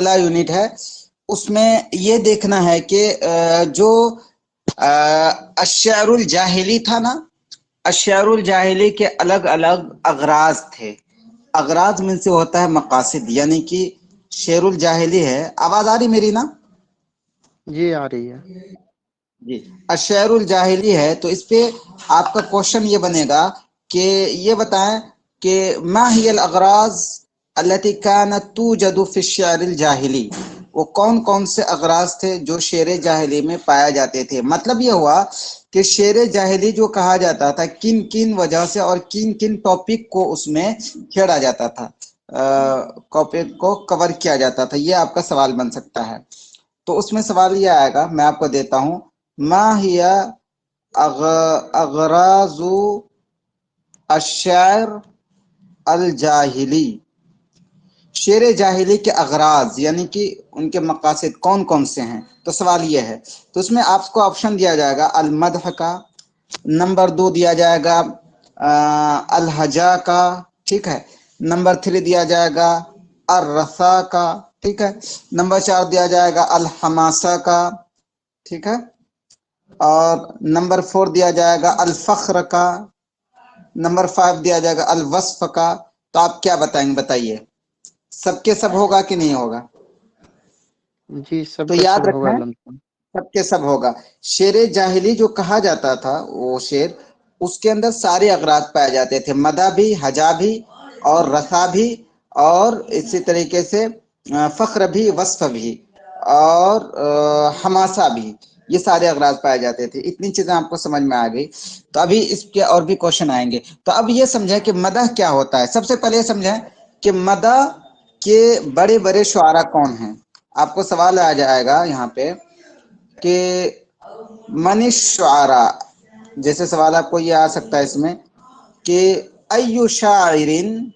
वाला यूनिट है, उसमें ये देखना है कि जो अश्शारुल जाहिली था ना, अश्शारुल जाहिली के अलग अलग अगराज थे। अगराज में से होता है मकासिद, यानी कि शेरुल जाहिली है। आवाज आ रही मेरी ना? जी आ रही है जी। अश्शारुल जाहिली है, तो इस पे आपका क्वेश्चन ये बनेगा कि ये बताएं कि मा हियल अगराज अल्लती कानत तूजदु फी श्शिअरिल जाहिली, वो कौन कौन से अगराज थे जो शेर जाहिली में पाए जाते थे। मतलब ये हुआ कि शेर जाहिली जो कहा जाता था, किन किन वजह से और किन किन टॉपिक को उसमें छेड़ा जाता था, टॉपिक को कवर किया जाता था। ये आपका सवाल बन सकता है। तो उसमें सवाल ये आएगा, मैं आपको देता हूं, मा हिया अगराजु अश्शार अल जाहिली, शेर जाहिली के अगराज यानी कि उनके मकासद कौन कौन से हैं। तो सवाल ये है, तो उसमें आपको ऑप्शन दिया जाएगा अल मदह का, नंबर 2 दिया जाएगा अल हजा का, ठीक है। नंबर 3 दिया जाएगा अल रसा का, ठीक है। नंबर 4 दिया जाएगा अल हमासा का, ठीक है। और नंबर 4 दिया जाएगा अल फख्र का। नंबर 5 दिया जाएगा अल वस्फ का। तो आप क्या बताएंगे, बताइए, सबके सब होगा कि नहीं होगा? जी, सब तो का याद सब होगा रखना है, लमसम। सबके सब होगा। शेर जाहिली जो कहा जाता था, वो शेर, उसके अंदर सारे अगराज पाए जाते थे, मदा भी, हजा भी, और रसा भी, और इसी तरीके से फख्र भी, वस्फ भी, और हमासा भी। ये सारे अगराज पाए जाते थे। इतनी चीजें आपको समझ में आ गई। तो अभी इसके और भी क्वेश्चन आएंगे। तो अब ये समझें कि मदह क्या होता है। सबसे पहले ये समझें कि मदह के बड़े बड़े शुआरा कौन हैं। आपको सवाल आ जाएगा यहाँ पे कि मनिश शुआरा, जैसे सवाल आपको ये आ सकता है इसमें कि अय्यु शाइरिन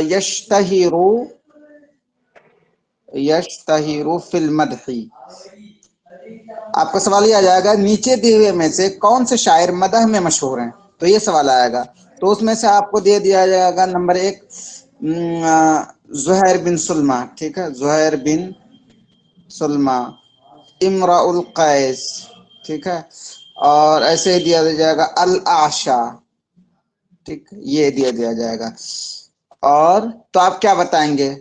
यश्तहिरु यश्तहिरु फिल मदही। आपका सवाल ये आ जाएगा, नीचे दिए हुए में से कौन से शायर मदह में मशहूर हैं। तो ये सवाल आएगा। तो उसमें से आपको दे दिया जाएगा नंबर 1 ज़ुहैर बिन सुलमा, ठीक है, ज़ुहैर बिन सुलमा, इमराउल कैस, ठीक है। और ऐसे ही दिया जाएगा अल आशा, ठीक, ये दिया जाएगा। और तो आप क्या बताएंगे,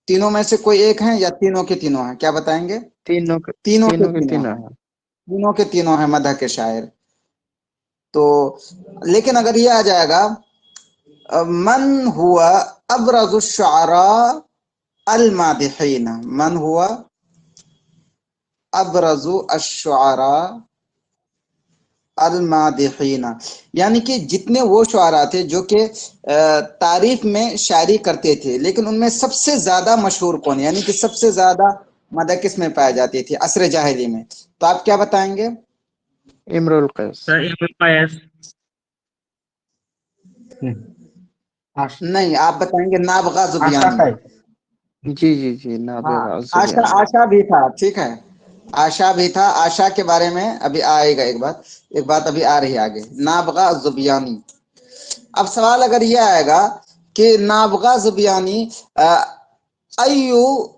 तीनों में से कोई एक है या तीनों के तीनों हैं? क्या बताएंगे? तीनों तीनों के के तीनों तीनों हैं, है। तीनों के तीनों हैं मदह के शायर। तो लेकिन अगर ये आ जाएगा मन हुआ अबरज़ु शुअरा अल मादिहीन, मन हुआ अबरज़ु अश्शुअरा अल मादिहीना, यानी कि जितने वो शुआरा थे जो कि तारीफ में शायरी करते थे, लेकिन उनमें सबसे ज्यादा मशहूर कौन, यानी कि सबसे ज्यादा मदह किस में पाई जाती थी असर जाहिली में। तो आप क्या बताएंगे? इमरुल कैस। नहीं, आप बताएंगे नाबगा जुबियानी। जी जी जी, हाँ, नाबिगा आशा, जुबियानी। आशा भी था, ठीक है, आशा भी था। आशा के बारे में अभी आएगा, एक बात अभी आ रही है आगे, नाबगा जुबियानी। अब सवाल अगर ये आएगा कि नाबगा जुबियानी अय्यु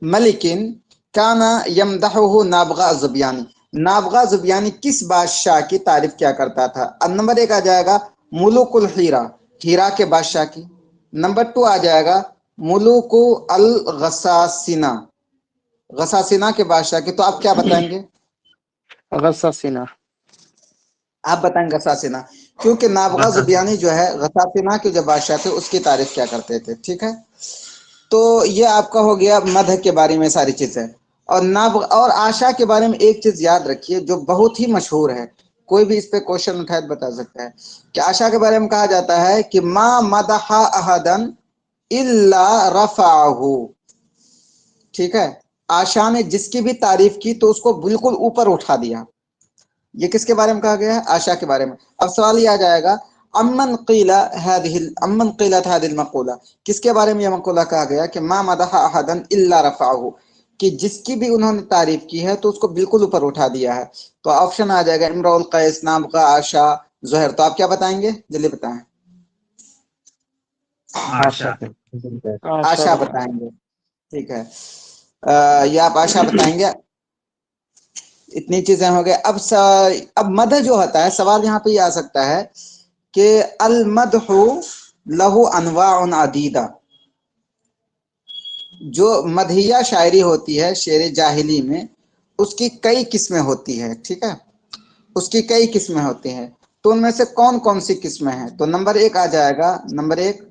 मलिकिन काना यमदहुहु नाबगा जुबियानी, नाबगा जुबियानी किस बादशाह की तारीफ क्या करता था। अब नंबर 1 आ जाएगा मुलुकुल हीरा, हीरा के बादशाह की। नंबर 2 आ जाएगा मुलुकु अल गसासिना, गसासिना के बादशाह की। तो आप क्या बताएंगे? गसासिना। आप बताएंगे गसासिना, क्योंकि नाबगा जुबियानी जो है गसासिना के जो बादशाह थे उसकी तारीफ क्या करते थे, ठीक है। तो ये आपका हो गया मदह के बारे में सारी चीजें। और नाब और आशा के बारे में एक चीज याद रखिए जो बहुत ही मशहूर है, कोई भी इस पे क्वेश्चन उठाए तो बता सकता है कि आशा के बारे में कहा जाता है कि मा मदहा अहदन इल्ला रफाहु, ठीक है। आशा ने जिसकी भी तारीफ की तो उसको बिल्कुल ऊपर उठा दिया। ये किसके बारे में कहा गया है? आशा के बारे में। अब सवाल ये आ जाएगा अम्मन क़ीलत हादिल मक़ूला, किसके बारे में यह मक़ूला कहा गया कि मा मदहा अहदन इल्ला रफ़अहु, कि जिसकी भी उन्होंने तारीफ की है तो उसको बिल्कुल ऊपर उठा दिया है। तो ऑप्शन आ जाएगा इमरुल कैस, नाबगा, आशा, ज़ुहैर। तो आप क्या बताएंगे, जल्दी बताएं। आशा। आशा बताएंगे, ठीक है। ये आप आशा बताएंगे। इतनी चीजें हो गए। अब मद जो होता है, सवाल यहाँ पे ये आ सकता है कि अल मदहु लहु अनवाउन अदीदा, जो मदहिया शायरी होती है शेर जाहिली में, उसकी कई किस्में होती है, ठीक है, उसकी कई किस्में होती हैं। तो उनमें से कौन कौन सी किस्में हैं? तो नंबर एक आ जाएगा, नंबर एक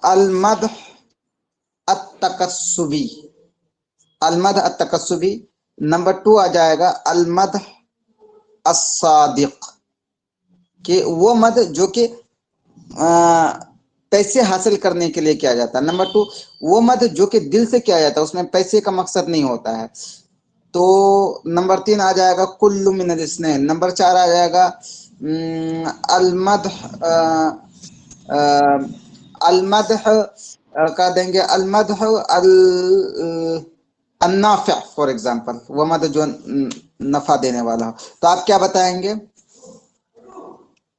अल मदह अत-तकस्सुबी, अल मदह अत-तकस्सुबी। नंबर टू आ जाएगा अल मदह अस-सादिक, कि वो मद जो कि पैसे हासिल करने के लिए किया जाता है। नंबर टू वो मद जो कि दिल से किया जाता है, उसमें पैसे का मकसद नहीं होता है। तो नंबर तीन आ जाएगा कुल्लु मिनल इस्नैन। नंबर चार आ जाएगा अलमदह, अलमदह का देंगे अलमदह अन्नाफिअ, फॉर एग्जाम्पल, वो मद जो नफा देने वाला हो। तो आप क्या बताएंगे?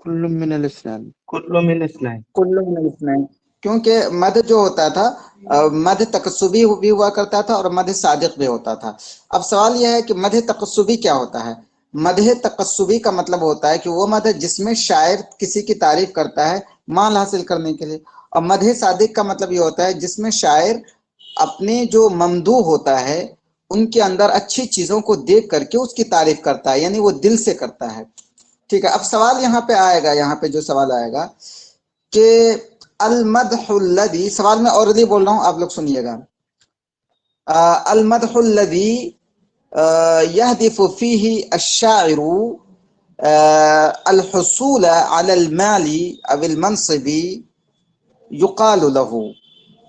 कुल्लु मिनल इस्लाम। कुल्लु मिन इस्लाम। कुल्लु मिनल इस्लाम, क्योंकि मद जो होता था, मद तकस्सुबी भी हुआ करता था और मद सादिक भी होता था। अब सवाल यह है कि मद तकस्सुबी क्या होता है? मद तकस्सुबी का मतलब होता है कि वो मद जिसमें शायर किसी की तारीफ करता है माल हासिल करने के लिए, और मद सादिक का मतलब ये होता है जिसमें शायर अपने जो ममदूह होता है उनके अंदर अच्छी चीजों को देख करके उसकी तारीफ करता है, यानी वो दिल से करता है, ठीक है। अब सवाल यहाँ पे आएगा, यहाँ पे जो सवाल आएगा कि अल मदहुल्लदी, सवाल में ऑलरेडी बोल रहा हूं, आप लोग सुनिएगा। अल मदहुल्लदी यहदिफु फीही अश्शाइरु अल हुसूल अलल माली अविल मनसिबी युकालु लहू,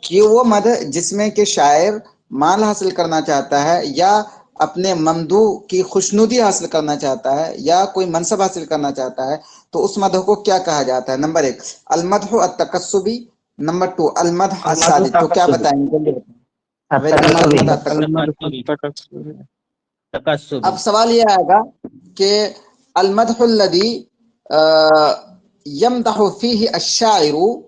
कि वो मद जिसमें कि शायर माल हासिल करना चाहता है या अपने ममदू की खुशनुदी हासिल करना चाहता है या कोई मनसब हासिल करना चाहता है, तो उस मदह को क्या कहा जाता है? नंबर एक अलमदह अत-तकस्सुबी, नंबर टू अलमदह अस-सादिक। तो क्या बताएंगे? जल्दी बताएं। वेरी गुड, अलमदह अत-तकस्सुबी। अब सवाल ये आएगा कि अलमदहुल्लदी यमदहु फीही अश्शाइरु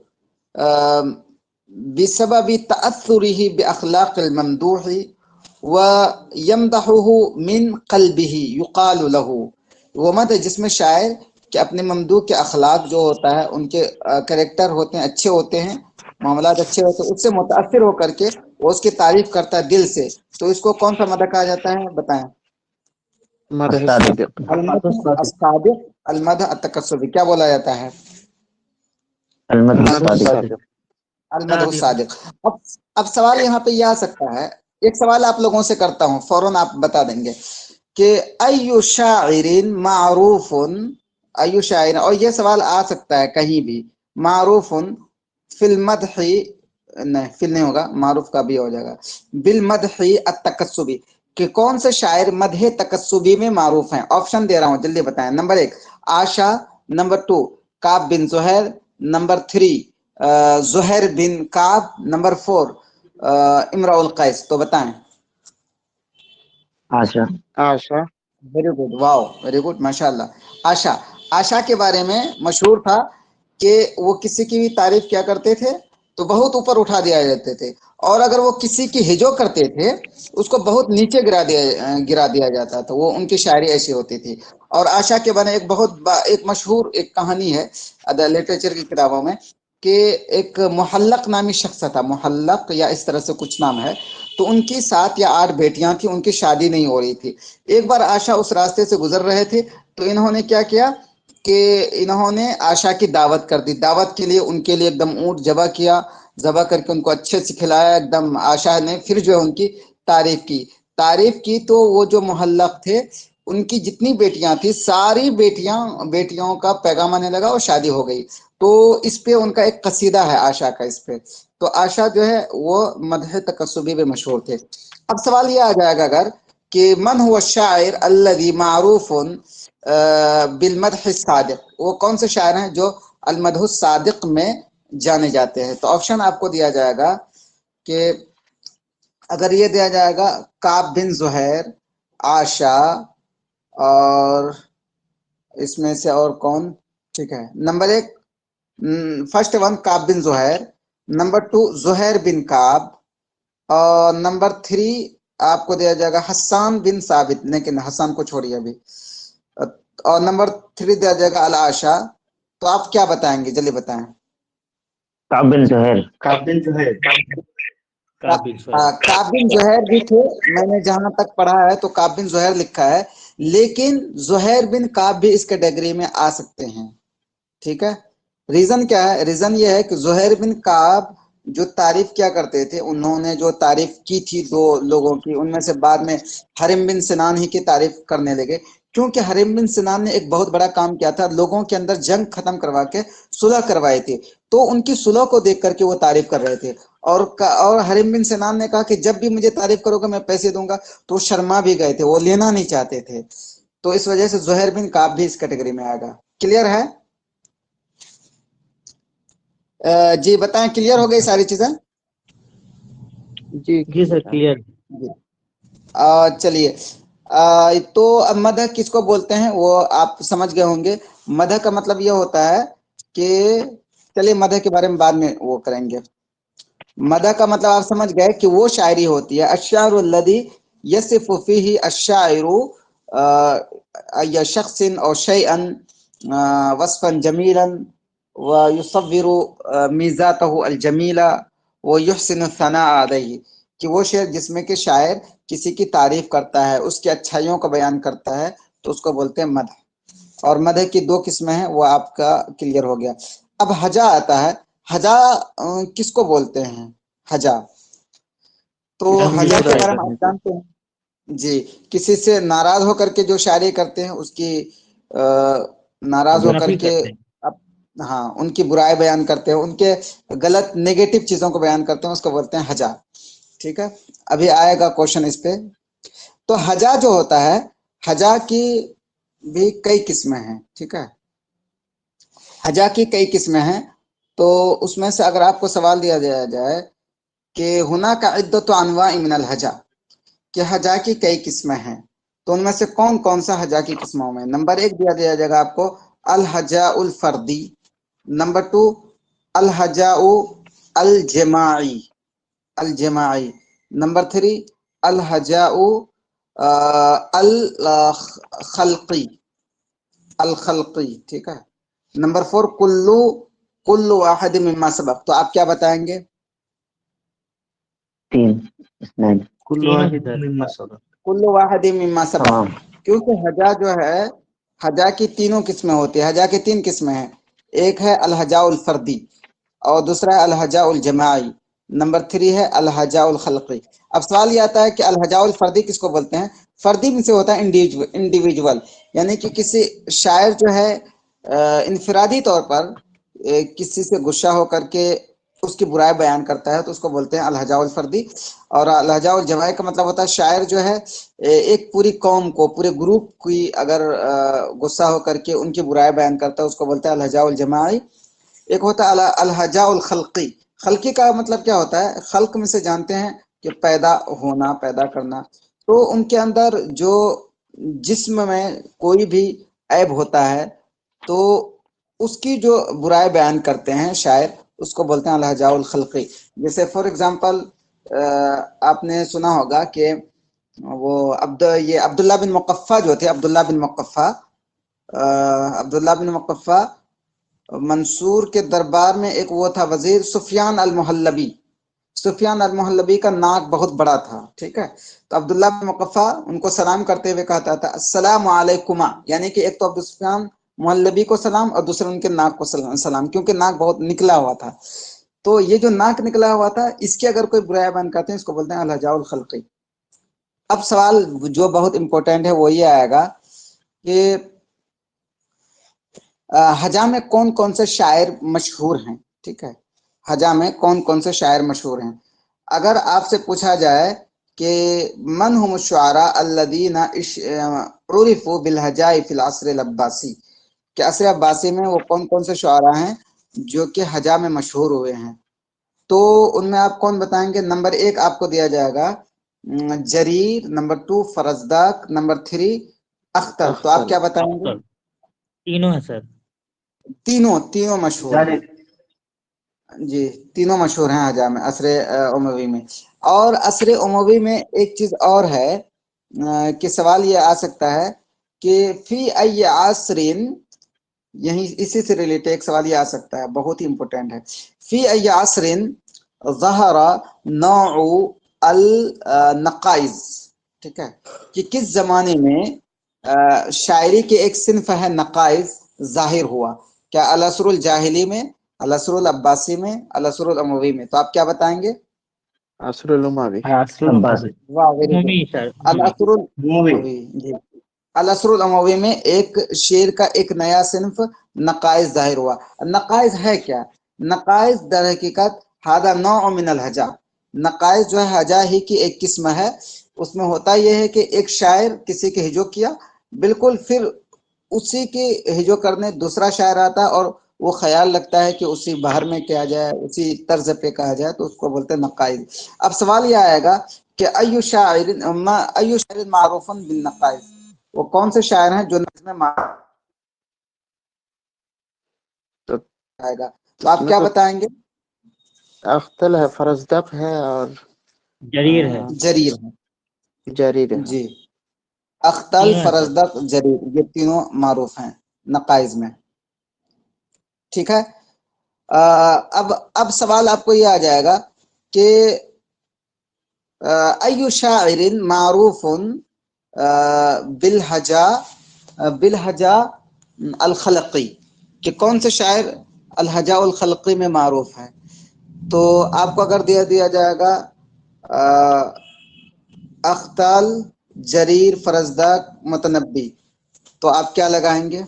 बिसबबि तअस्सुरिही बिअखलाक़िल ममदूही व यमदहुहु मिन क़ल्बिही युक़ालु लहू, वो मद जिसमें शायर कि अपने ममदूह के अखलाक जो होता है, उनके कैरेक्टर होते हैं, अच्छे होते हैं, मामलात अच्छे होते हैं, उससे मुतासिर होकर के वो उसकी तारीफ करता है दिल से, तो इसको कौन सा मदह कहा जाता है? बताएं। मदह सादिक। अलमदह अस-सादिक, अलमदह अत-तकस्सुबी, क्या बोला जाता है? मदह सादिक। अलमदह सादिक। अब सवाल यहाँ पे यह आ सकता है, एक सवाल आप लोगों से करता हूँ, फौरन आप बता देंगे कि अय्यु शाइरिन मारूफुन, अय्यु शाइर, और ये सवाल आ सकता है कहीं भी, मारूफुन फिल मदही, नहीं फिल नहीं होगा, मारूफ का भी हो जाएगा, बिल मदही अत-तकस्सुबी, कि कौन से शायर मदह तकस्सुबी में मारूफ हैं? ऑप्शन दे रहा हूं, जल्दी बताएं। नंबर एक आशा, नंबर टू काब बिन जुहैर, नंबर थ्री जुहैर बिन काब, नंबर फोर इमराउल कैस। तो बताएं। आशा। आशा। Very good, wow, very good, माशाल्लाह। आशा, आशा के बारे में मशहूर था कि वो किसी की भी तारीफ क्या करते थे तो बहुत ऊपर उठा दिया जाते थे, और अगर वो किसी की हिजो करते थे उसको बहुत नीचे गिरा दिया जाता था। वो उनकी शायरी ऐसी होती थी। और आशा के बारे में एक मशहूर एक कहानी है लिटरेचर की किताबों में, कि एक मुहल्लक नामी शख्स था, मुहल्लक या इस तरह से कुछ नाम है, तो उनकी 7 या 8 बेटियां थी, उनकी शादी नहीं हो रही थी। एक बार आशा उस रास्ते से गुजर रहे थे, तो इन्होंने क्या किया कि इन्होंने आशा की दावत कर दी। दावत के लिए उनके लिए एकदम ऊंट जबा किया, जबा करके उनको अच्छे से खिलाया एकदम। आशा ने फिर जो है उनकी तारीफ की तो वो जो मुहल्लक थे, उनकी जितनी बेटियां थी सारी बेटियों का पैगाम आने लगा और शादी हो गई। तो इस पे उनका एक कसीदा है आशा का, इस पे। तो आशा जो है वो मदह तकस्सुबी में मशहूर थे। अब सवाल ये आ जाएगा अगर कि मन हुआ शायर अल्लज़ी मारूफुन बिल मदह सादिक, वो कौन से शायर हैं जो अल मदह सादिक में जाने जाते हैं? तो ऑप्शन आपको दिया जाएगा कि अगर ये दिया जाएगा काब बिन जुहैर, आशा, और इसमें से और कौन? ठीक है, नंबर एक फर्स्ट वन काब बिन जुहैर, नंबर 2 जुहैर बिन काब, और नंबर 3 आपको दिया जाएगा हसन बिन साबित, लेकिन हसन को छोड़िए अभी, और नंबर 3 दिया जाएगा अल आशा। तो आप क्या बताएंगे, जल्दी बताएं। काब बिन जुहैर। काब बिन जुहैर। काब बिन जुहैर। काब बिन जुहैर भी थे, मैंने जहां तक पढ़ा है तो काब बिन जुहैर लिखा है, लेकिन जुहैर बिन काब भी इस कैटेगरी में आ सकते हैं, ठीक है। रीजन क्या है, रीजन ये है कि जुहैर बिन काब जो तारीफ क्या करते थे, उन्होंने जो तारीफ की थी दो लोगों की, उनमें से बाद में हरिम बिन सिनान ही की तारीफ करने लगे, क्योंकि हरिम बिन सिनान ने एक बहुत बड़ा काम किया था, लोगों के अंदर जंग खत्म करवा के सुलह करवाई थी, तो उनकी सुलह को देख करके वो तारीफ कर रहे थे। और हरिम बिन सिनान ने कहा कि जब भी मुझे तारीफ करोगे मैं पैसे दूंगा, तो शर्मा भी गए थे, वो लेना नहीं चाहते थे, तो इस वजह से जुहैर बिन काब भी इस कैटेगरी में आएगा। क्लियर है? जी बताएं, क्लियर हो गई सारी चीजें? जी सर क्लियर। चलिए, तो अब मदह किसको बोलते हैं वो आप समझ गए होंगे। मदह का मतलब ये होता है कि, चलिए मदह के बारे में बाद में वो करेंगे। मदह का मतलब आप समझ गए कि वो शायरी होती है, अश्शारुल लदी यसिफु फीही अश्शाइरु या शख्सिन और शैअन वस्फन जमीलन व युसव्विरु मीज़ातहु अल जमीला व युहसिनु सना अलैहि, कि वो शेर जिसमें कि शायर किसी की तारीफ करता है, उसकी अच्छाइयों का बयान करता है, तो उसको बोलते हैं मदह। और मदह की 2 किस्में हैं, वो आपका क्लियर हो गया। अब हजा आता है, हजा किसको बोलते हैं? हजा, तो हजा के बारे में आप जानते हैं जी, किसी से नाराज होकर के जो शायरी करते हैं, उसकी नाराज होकर के हाँ उनकी बुराई बयान करते हैं, उनके गलत नेगेटिव चीजों को बयान करते हैं, उसको बोलते हैं हजा, ठीक है। अभी आएगा क्वेश्चन इस पे। तो हजा जो होता है, हजा की भी कई किस्में हैं, ठीक है। हजा की कई किस्में हैं, तो उसमें से अगर आपको सवाल दिया जाए कि हुना का इद्दत अनवा मिनल हजा, कि हजा की कई किस्में हैं, तो उनमें से कौन कौन सा हजा की किस्मों में? नंबर 1 दिया जाएगा आपको अल हजा उल फर्दी, नंबर 2 अल हजा अल जमाई, अल जमाई, नंबर 3 अल हजा अल खल्की, अल खल्की, ठीक है। नंबर 4 कुल्लु वाहिद मिम्मा सबक। तो आप क्या बताएंगे? 3 कुल्लु वाहिद मिम्मा सबक। कुल्लु वाहिद मिम्मा सबक, क्योंकि हजा जो है, हजा की तीनों किस्में होती है, हजा की 3 किस्में हैं, एक है अल हजा उल फर्दी, और दूसरा है अल हजा उल जमाई, नंबर 3 है अल हजा उल खल्की। अब सवाल ये आता है कि अल हजा उल फर्दी किसको बोलते हैं? फर्दी में से होता है इंडिविजुअल, यानी कि किसी शायर जो है इनफरादी तौर पर किसी से गुस्सा होकर के उसकी बुराई बयान करता है, तो उसको बोलते हैं अल हजा उल फर्दी। और अल हजा उल जमाई का मतलब होता है शायर जो है एक पूरी कौम को, पूरे ग्रुप की अगर गुस्सा होकर के उनकी बुराई बयान करता है, उसको बोलते हैं अल हजा उल जमाई। एक होता है अल हजा उल खल्की। खल्की का मतलब क्या होता है? खल्क में से जानते हैं कि पैदा होना, पैदा करना, तो उनके अंदर जो जिस्म में कोई भी ऐब होता है, तो उसकी जो बुराई बयान करते हैं शायर, उसको बोलते हैं अल हजा उल खल्की। जैसे फॉर एग्जांपल आपने सुना होगा कि वो ये अब्दुल्ला बिन मुकफ्फा जो थे, अब्दुल्ला बिन मुकफ्फा मंसूर के दरबार में एक वो था वजीर सुफियान अल मुहल्लबी। सुफियान अल मुहल्लबी का नाक बहुत बड़ा था, ठीक है। तो अब्दुल्ला बिन मुकफ्फा उनको सलाम करते हुए कहता था अस्सलामु अलैकुमा, यानी कि एक तो अब्दुल सुफियान मुहल्लबी को सलाम और दूसरे उनके नाक को सलाम, क्योंकि नाक बहुत निकला हुआ था। तो ये जो नाक निकला हुआ था, इसकी अगर कोई बुराई बयान करते हैं, इसको बोलते हैं अल हजा उल खल्की। अब सवाल जो बहुत इंपॉर्टेंट है वो ये आएगा कि हजा में कौन कौन से शायर मशहूर हैं, ठीक है। हजा में कौन कौन से शायर मशहूर हैं? अगर आपसे पूछा जाए कि मन हुम शुआरा अल्लदीना उरिफू बिल हजाई फिल अस्र अल अब्बासी, कि असर अब्बासी में वो कौन कौन से शुआरा हैं जो कि हजा में मशहूर हुए हैं? तो उनमें आप कौन बताएंगे? नंबर 1 आपको दिया जाएगा जरीर, नंबर 2 फरजदाक, नंबर 3 अख्तर। तो आप क्या बताएंगे? तीनों है सर। तीनों मशहूर हैं। جی تینوں مشہور ہیں ہجا میں، عصر اموی میں. اور عصر اموی میں ایک چیز اور ہے کہ سوال یہ آ سکتا ہے کہ فی ای عصرین، یہیں اسی سے ریلیٹڈ ایک سوال یہ آ سکتا ہے، بہت ہی امپورٹنٹ ہے. فی ای عصرین ظہر نوع النقائز، ٹھیک ہے، کہ کس زمانے میں شاعری کے ایک صنف ہے نقائز ظاہر ہوا؟ کیا العصر الجاہلی میں، العصر العباسی میں، العصر الاموی میں؟ تو آپ کیا بتائیں گے؟ عصر الاموی. عصر عباس. الاموی. واہ ویری گڈ. اموی سر، العصر اموی. الاموی، جی العصر الاموی میں ایک شعر کا ایک نیا صنف نقائز ظاہر ہوا. نقائز ہے کیا؟ نقائز در حقیقت ہذا نوع من الہجا، نقائز جو ہے ہجا ہی کی ایک قسم ہے. اس میں ہوتا یہ ہے کہ ایک شاعر کسی کے ہجو کیا، بالکل پھر اسی کے ہجو کرنے دوسرا شاعر آتا ہے اور وہ خیال رکھتا ہے کہ اسی بہر میں کیا جائے، اسی طرز پہ کہا جائے، تو اس کو بولتے ہیں نقائز. اب سوال یہ آئے گا کہ ایو شاعر معروف بالنقائز، وہ کون سے شاعر ہیں جو نظم معروف تو آئے گا؟ تو اس آپ میں کیا تو بتائیں گے؟ اختل ہے، فرزدق ہے، اور جریر ہے. جریر ہے. جریر ہے. جی اختل، تینوں ہے سر. فرزدق، جریر، یہ تینوں معروف ہیں نقائز میں. ٹھیک ہے. اب سوال آپ کو یہ آ جائے گا کہ ایو شاعر معروف بالہجا الخلقی، کہ کون سے شاعر الہجا الخلقی میں معروف ہے؟ تو آپ کو اگر دیا جائے گا اختال، جریر، فرزدق، متنبی، تو آپ کیا لگائیں گے؟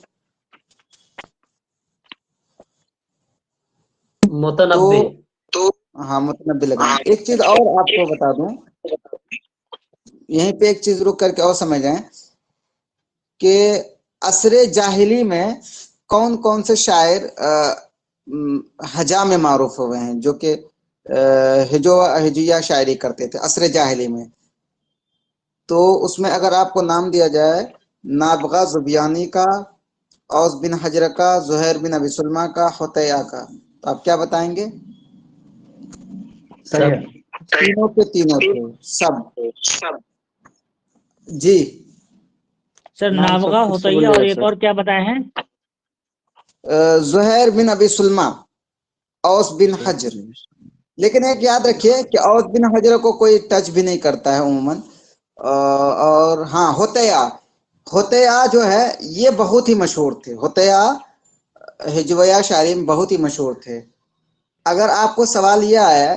متنبی. تو ہاں متنبی لگائیں گے. ایک چیز اور آپ کو بتا دوں، یہیں پہ ایک چیز رک کر کے اور سمجھیں کہ عصر جاہلی میں کون کون سے شاعر ہجا میں معروف ہوئے ہیں، جو کہ ہجویہ شاعری کرتے تھے عصر جاہلی میں. تو اس میں اگر آپ کو نام دیا جائے نابغہ زبیانی کا، اوس بن حجر کا، زہیر بن ابی سلمہ کا، حطیہ کا، تو آپ کیا بتائیں گے؟ سب. تینوں کے تینوں تھے سب. جی سر نام سب نابغہ پھر سے ہوتا ہی، بولیے اور گا ایک سر. اور کیا بتائے ہیں؟ زہیر بن ابی سلمہ، اوس بن حجر. لیکن ایک یاد رکھیے کہ اوس بن حجر کو کوئی ٹچ بھی نہیں کرتا ہے عموماً. اور ہاں حطیہ جو ہے یہ بہت ہی مشہور تھے. حطیہ ہجویہ شاعری میں بہت ہی مشہور تھے. اگر آپ کو سوال یہ آیا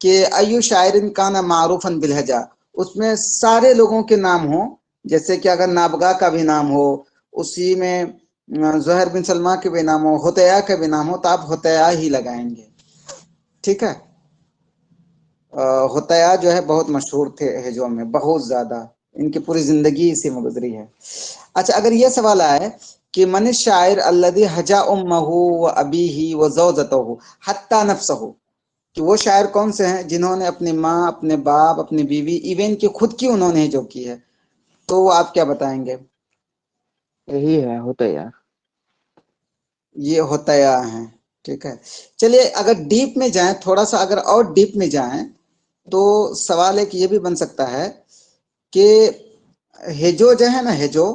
کہ ایو شاعر کان معروفا بالہجا، اس میں سارے لوگوں کے نام ہوں، جیسے کہ اگر نابغہ کا بھی نام ہو، اسی میں زہر بن سلمہ کے بھی نام ہو، حطیہ کا بھی نام ہو، تو آپ حطیہ ہی لگائیں گے. ٹھیک ہے. حطیہ جو ہے بہت مشہور تھے ہجو میں، بہت زیادہ، ان کی پوری زندگی اسی میں گزری ہے. اچھا اگر یہ سوال آئے کہ من الشاعر الذي هجا امه وابيه وزوجته حتى نفسه، کہ وہ شاعر کون سے ہیں جنہوں نے اپنی ماں، اپنے باپ، اپنی بیوی، ایون کہ خود کی انہوں نے جو کی ہے؟ تو وہ آپ کیا بتائیں گے؟ یہی ہے حطیہ. یہ حطیہ ہیں. ٹھیک ہے. چلیے اگر ڈیپ میں جائیں، تھوڑا سا اگر اور ڈیپ میں جائیں، تو سوال ایک یہ بھی بن سکتا ہے کہ ہجو جو ہے نا، ہجو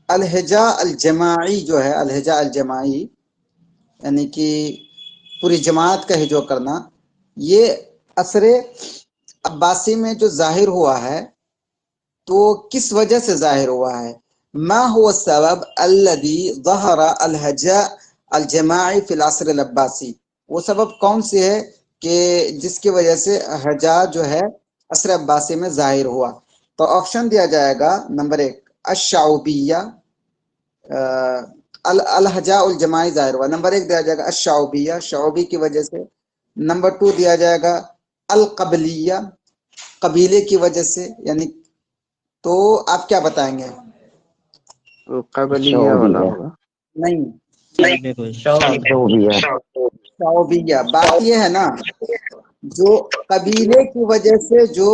الہجا الجماعی جو ہے، الہجا الجماعی یعنی کہ پوری جماعت کا ہجو کرنا، یہ عصر عباسی میں جو ظاہر ہوا ہے تو کس وجہ سے ظاہر ہوا ہے؟ ما هو السبب الذي ظهر الهجاء الجماعی فی العصر العباسی، وہ سبب کون سی ہے کہ جس کی وجہ سے ہجا جو ہے عصر عباسی میں ظاہر ہوا؟ تو آپشن دیا جائے گا نمبر 1 الشعوبیہ، الہجاء الجماعی ظاہر ہوا. نمبر 1 دیا جائے گا الشعوبیہ، شعوبی کی وجہ سے. نمبر 2 دیا جائے گا القبلیہ، قبیلے کی وجہ سے. یعنی تو آپ کیا بتائیں گے؟ وہ قبلیہ والا شعوبیہ. ہوگا. نہیں، شعوبیہ. شعوبیہ. بات یہ ہے نا، جو قبیلے کی وجہ سے جو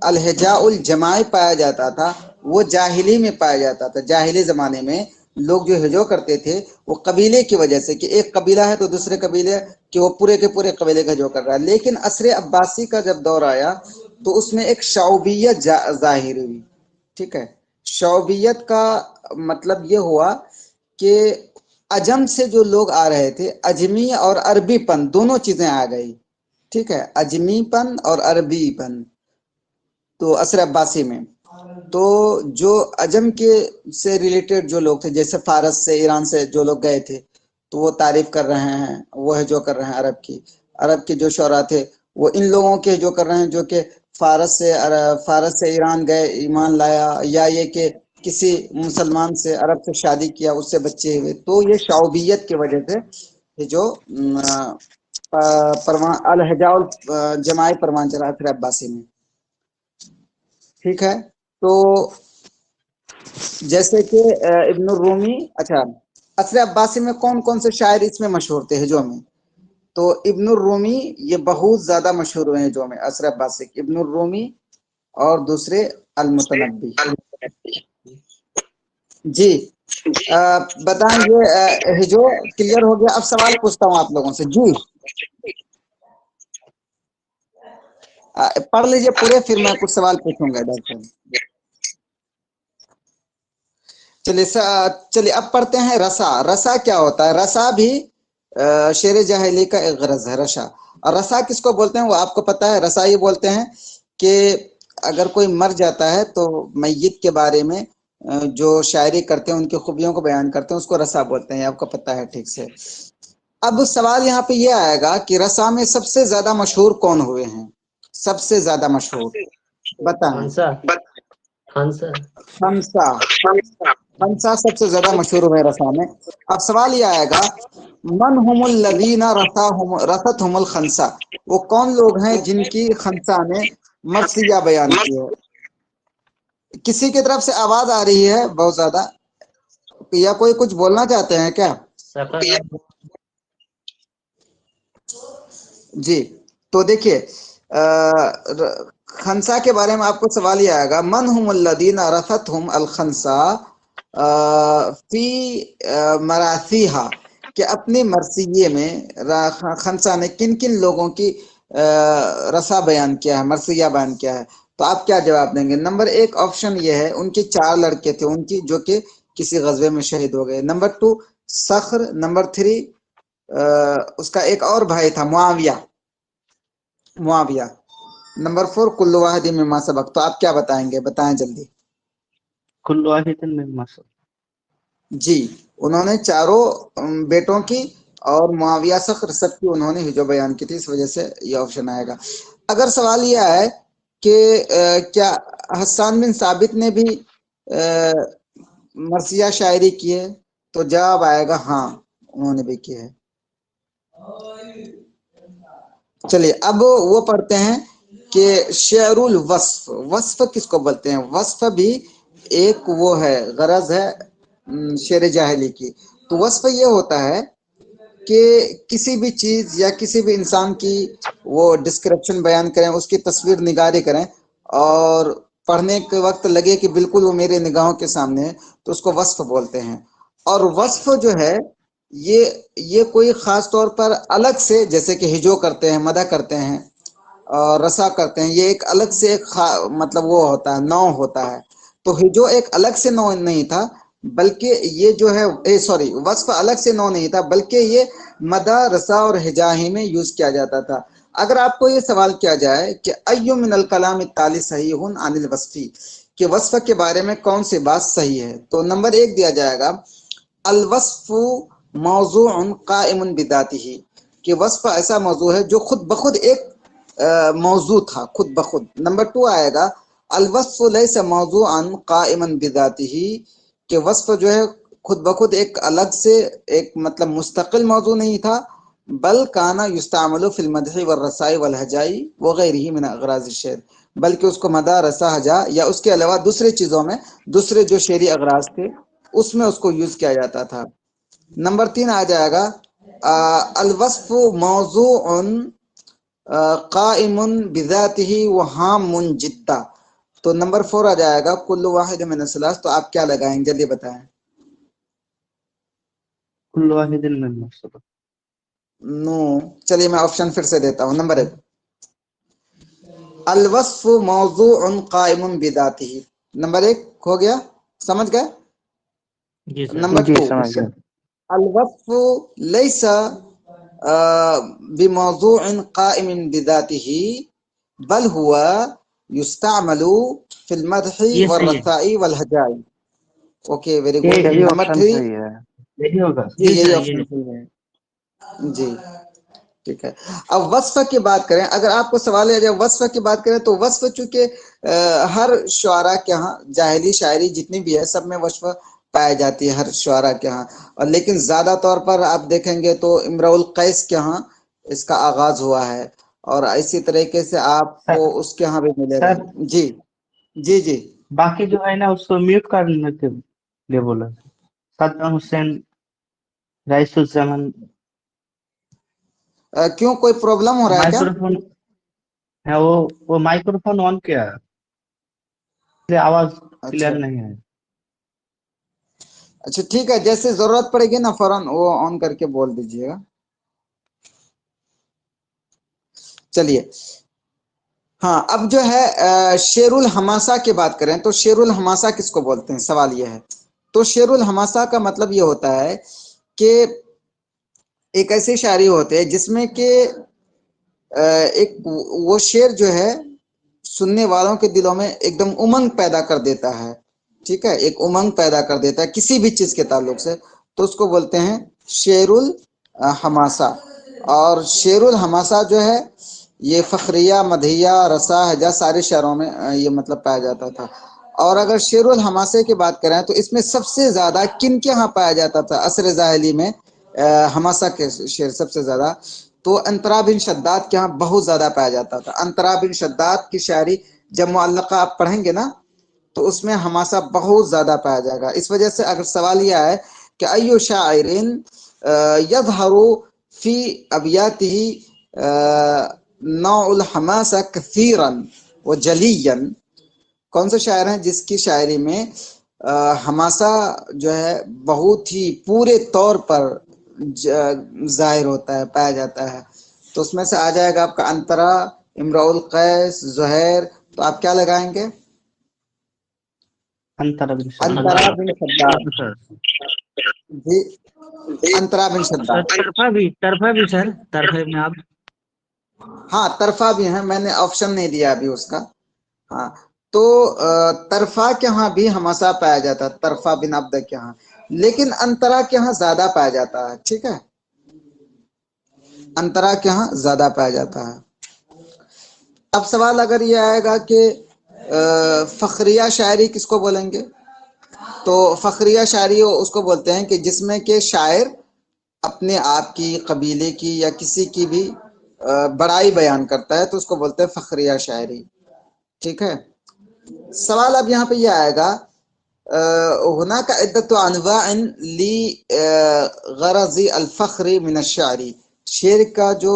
الہجاء الجماعی پایا جاتا تھا وہ جاہلی میں پایا جاتا تھا. جاہلی زمانے میں لوگ جو ہجو کرتے تھے وہ قبیلے کی وجہ سے، کہ ایک قبیلہ ہے تو دوسرے قبیلے کہ وہ پورے کے پورے قبیلے کا ہجو کر رہا ہے. لیکن عصر عباسی کا جب دور آیا تو اس میں ایک شعوبیت ظاہر ہوئی. ٹھیک ہے، شعوبیت کا مطلب یہ ہوا کہ عجم سے جو لوگ آ رہے تھے، اجمی اور عربی پن دونوں چیزیں آ گئی. ٹھیک ہے، اجمی پن اور عربی پن تو عصر عباسی میں. تو جو عجم کے سے ریلیٹڈ جو لوگ تھے، جیسے فارس سے، ایران سے جو لوگ گئے تھے، تو وہ تعریف کر رہے ہیں، وہ ہے جو کر رہے ہیں عرب کے جو شعراء تھے وہ ان لوگوں کے جو کر رہے ہیں جو کہ فارس سے ایران گئے، ایمان لایا، یا یہ کہ کسی مسلمان سے عرب سے شادی کیا، اس سے بچے ہوئے. تو یہ شعوبیت کی وجہ سے یہ جو الحجاء جماعی پروان چڑھا عصر عباسی میں. ٹھیک ہے، تو جیسے کہ ابن الرومی، اچھا عصر عباسی میں کون کون سے شاعر اس میں مشہور تھے ہجو میں؟ تو ابن الرومی یہ بہت زیادہ مشہور ہوئے ہیں ہجو میں عصر عباسی. ابن الرومی اور دوسرے المتنبی. جی بتائیں، یہ ہجو کلیئر ہو گیا؟ اب سوال پوچھتا ہوں آپ لوگوں سے. جی پڑھ لیجئے پورے، پھر میں کچھ سوال پوچھوں گا ڈاکٹر. چلیے اب پڑھتے ہیں رسا. رسا کیا ہوتا ہے؟ رسا بھی شعر جاہلی کا ایک غرض ہے. رسا، اور رسا کس کو بولتے ہیں وہ آپ کو پتا ہے؟ رسا یہ بولتے ہیں کہ اگر کوئی مر جاتا ہے تو میت کے بارے میں جو شاعری کرتے ہیں، ان کی خوبیوں کو بیان کرتے ہیں، اس کو رسا بولتے ہیں. آپ کو پتا ہے ٹھیک سے. اب سوال یہاں پہ یہ آئے گا کہ رسا میں سب سے زیادہ مشہور کون ہوئے ہیں؟ سب سے زیادہ مشہور بتائیں. خنسا سب سے زیادہ مشہور ہوئے رسا میں. اب سوال یہ آئے گا، من هم الذین رثتهم الخنسا، وہ کون لوگ ہیں جن کی خنسا نے مرثیہ بیان کی ہے؟ کسی کی طرف سے آواز آ رہی ہے بہت زیادہ، یا کوئی کچھ بولنا چاہتے ہیں کیا؟ جی تو دیکھیے خنسا کے بارے میں آپ کو سوال یہ آئے گا، من هم الذین رثتهم الخنسا فی مراثیہا، کہ اپنی مرثیے میں خنسا نے کن کن لوگوں کی رسا بیان کیا ہے، مرثیہ بیان کیا ہے. تو آپ کیا جواب دیں گے؟ نمبر 1 آپشن یہ ہے، ان کے 4 لڑکے تھے ان کی جو کہ کسی غزوے میں شہید ہو گئے. نمبر 2 صخر. نمبر 3 اس کا ایک اور بھائی تھا معاویہ. نمبر 4 کل واحد مما سبق. تو آپ کیا بتائیں گے؟ بتائیں جلدی. کل واحد مما سبق. جی انہوں نے چاروں بیٹوں کی اور معاویہ صخر سب کی انہوں نے ہجو بیان کی تھی، اس وجہ سے یہ آپشن آئے گا. اگر سوال یہ ہے کہ کیا حسان بن ثابت نے بھی مرثیہ شاعری کی ہے، تو جواب آئے گا ہاں انہوں نے بھی کی ہے. چلیے اب وہ پڑھتے ہیں کہ شعر الوصف. وصف کس کو بولتے ہیں؟ وصف بھی ایک وہ ہے، غرض ہے شعر جاہلی کی. تو وصف یہ ہوتا ہے کہ کسی بھی چیز یا کسی بھی انسان کی وہ ڈسکرپشن بیان کریں، اس کی تصویر نگاری کریں، اور پڑھنے کے وقت لگے کہ بالکل وہ میرے نگاہوں کے سامنے ہے، تو اس کو وصف بولتے ہیں. اور وصف جو ہے یہ کوئی خاص طور پر الگ سے، جیسے کہ ہجو کرتے ہیں، مدح کرتے ہیں اور رسا کرتے ہیں، یہ ایک الگ سے ایک مطلب وہ ہوتا ہے، نوع ہوتا ہے. تو ہجو ایک الگ سے نوع نہیں تھا، بلکہ یہ جو ہے وصف الگ سے نوع نہیں تھا، بلکہ یہ مدح، رسا اور ہجاہی میں یوز کیا جاتا تھا. اگر آپ کو یہ سوال کیا جائے کہ ایو من الکلام التالی صحیح عن الوصفی، کہ وصف کے بارے میں کون سی بات صحیح ہے، تو نمبر 1 دیا جائے گا الوصف موضوع قائم بذاتہ، کہ وصف ایسا موضوع ہے جو خود بخود ایک موضوع تھا، خود بخود. نمبر 2 آئے گا الوصف لیس موضوعا قائما بذاتہ، کہ وصف جو ہے خود بخود ایک الگ سے ایک مطلب مستقل موضوع نہیں تھا، بل کانا یستعمل فی المدح والرساء والہجاء وغیرہ من اغراض الشعر، بلکہ اس کو مدح، رسا، ہجا یا اس کے علاوہ دوسرے چیزوں میں، دوسرے جو شعری اغراض تھے اس میں اس کو یوز کیا جاتا تھا. نمبر 3 آ جائے گا الوصف موضوع قائم بذاتہ وہام جدا. تو نمبر 4 آ جائے گا کل واحد من الثلاث. تو آپ کیا لگائیں؟ جلدی بتائیں. كل واحد مما سبق. नो, चलिए मैं ऑप्शन फिर से देता हूँ. नंबर 1 अलवस्फ मौज़ूउन क़ाइमुन बिज़ातिही. नंबर 1 हो गया, समझ गए. जी सर. नंबर जी 2 समझ गया. अलवस्फ लैसा बिमौज़ूइन क़ाइमिन बिज़ातिही बल हुआ युस्तामलु फिल मदही ये सही है. वर्रसाई वल हजाई. ओके, वेरी ये गुड. यही नंबर ऑप्शन 3 सही है. यही होगा. जी, जी यही सर, ऑप्शन ये सही है. जी, ठीक है. अब वस्फ की बात करें, अगर आपको सवाल है जब वस्फ की बात करें तो वस्फ चूंकि हर शुआरा के यहाँ जाहिली शायरी जितनी भी है सब में वस्फ पाई जाती है हर शुआरा के यहाँ, और लेकिन ज्यादा तौर पर आप देखेंगे तो इमरुल कैस के यहाँ इसका आगाज हुआ है, और इसी तरीके से आपको उसके यहाँ भी मिलेगा. सर, जी जी जी. बाकी जो है ना उसको म्यूट करने के लिए बोला. सद्दाम हुसैन, राइसुज्जामान. क्यों, कोई प्रॉब्लम हो रहा है क्या? माइक्रोफोन है, वो माइक्रोफोन ऑन किया है, इसलिए आवाज अच्छा क्लियर नहीं है. अच्छा, ठीक है, जैसे जरूरत पड़ेगी ना फौरन वो ऑन करके बोल दीजिएगा. चलिए, हाँ, अब जो है शेरुल हमासा की बात करें तो शेरुल हमासा किसको बोलते हैं, सवाल यह है. तो शेरुल हमासा का मतलब ये होता है कि एक ऐसी शायरी होती है जिसमें कि एक वो शेर जो है सुनने वालों के दिलों में एकदम उमंग पैदा कर देता है. ठीक है, एक उमंग पैदा कर देता है किसी भी चीज के ताल्लुक से, तो उसको बोलते हैं शेरुल हमासा. और शेरुल हमासा जो है ये फखरिया, मदहिया, रसा, हजा सारे शहरों में ये मतलब पाया जाता था. और अगर शेरुल हमासे की बात करें तो इसमें सबसे ज्यादा किन के यहाँ पाया जाता था असर जाहिली में हमासा के शेर सबसे ज्यादा, तो अंतरा बिन शद्दाद के यहाँ बहुत ज्यादा पाया जाता था. अंतरा बिन शद्दाद की शायरी जब मुअल्लका आप पढ़ेंगे ना तो उसमें हमासा बहुत ज्यादा पाया जाएगा. इस वजह से अगर सवाल यह है कि अय्यु शाइरिन यज़हरु फी अबियातिही नौउल हमासा कसीरन व जलियन, कौन सा शायर है जिसकी शायरी में हमासा जो है बहुत ही पूरे तौर पर जाहिर होता है, पाया जाता है. तो उसमें से आ जाएगा आपका अंतरा, इमरुल कैस, ज़ुहैर. तो आप क्या लगाएंगे? अंतरा बिन अंतरा बिन शद्दाद. जी, अंतरा बिन सर शद्दाद. तरफा भी सर, तरफे में आप. हाँ, तरफा भी है, मैंने ऑप्शन नहीं दिया अभी उसका. हाँ, तो तरफा के यहाँ भी हमासा पाया जाता है, तरफा बिन अब्द के यहाँ, लेकिन अंतरा के यहाँ ज्यादा पाया जाता है. ठीक है, अंतरा के यहाँ ज्यादा पाया जाता है. अब सवाल अगर ये आएगा कि फखरिया शायरी किसको बोलेंगे, तो फखरिया शायरी उसको बोलते हैं कि जिसमें के शायर अपने आप की, कबीले की या किसी की भी बड़ाई बयान करता है, तो उसको बोलते हैं फखरिया शायरी. ठीक है, सवाल अब यहाँ पे ये आएगा हुनाका इद्दतु अनवाइन ली गरज़ी अल फख्री मिन अश-शायरी. शेर का जो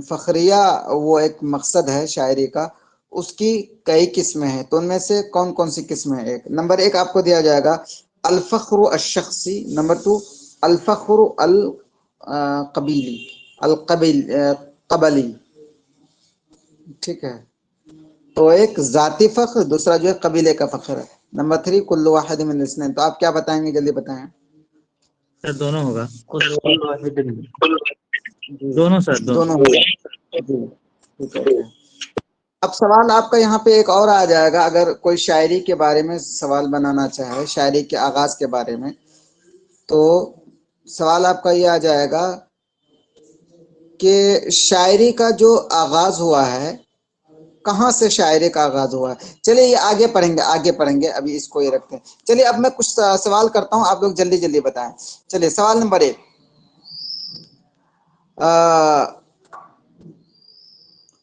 फखरिया वो एक मकसद है शायरी का, उसकी कई किस्में हैं, तो उनमें से कौन कौन सी किस्में हैं. एक नंबर 1 आपको दिया जाएगा अल फख्रु अश-शख्सी. नंबर 2 अल फख्रु अल कबीली, अल कबली. ठीक है, तो एक जाती फख्र, दूसरा जो है कबीले का फख्र है. नंबर 3 कुल्लु वाहिद मिन इस्नैन. तो आप क्या बताएंगे, जल्दी बताएं. सर दोनों होगा. कुल वाहिद मिन. दोनों सर, दोनों होगा. जी, ठीक है. अब सवाल आपका यहाँ पे एक और आ जाएगा, अगर कोई शायरी के बारे में सवाल बनाना चाहे, शायरी के आगाज के बारे में, तो सवाल आपका ये आ जाएगा कि शायरी का जो आगाज हुआ है, कहाँ से शायरी का आगाज हुआ है. चलिए ये आगे पढ़ेंगे, अभी इसको ये रखते हैं. चलिए अब मैं कुछ सवाल करता हूँ, आप लोग जल्दी जल्दी बताएं. चलिए, सवाल नंबर 1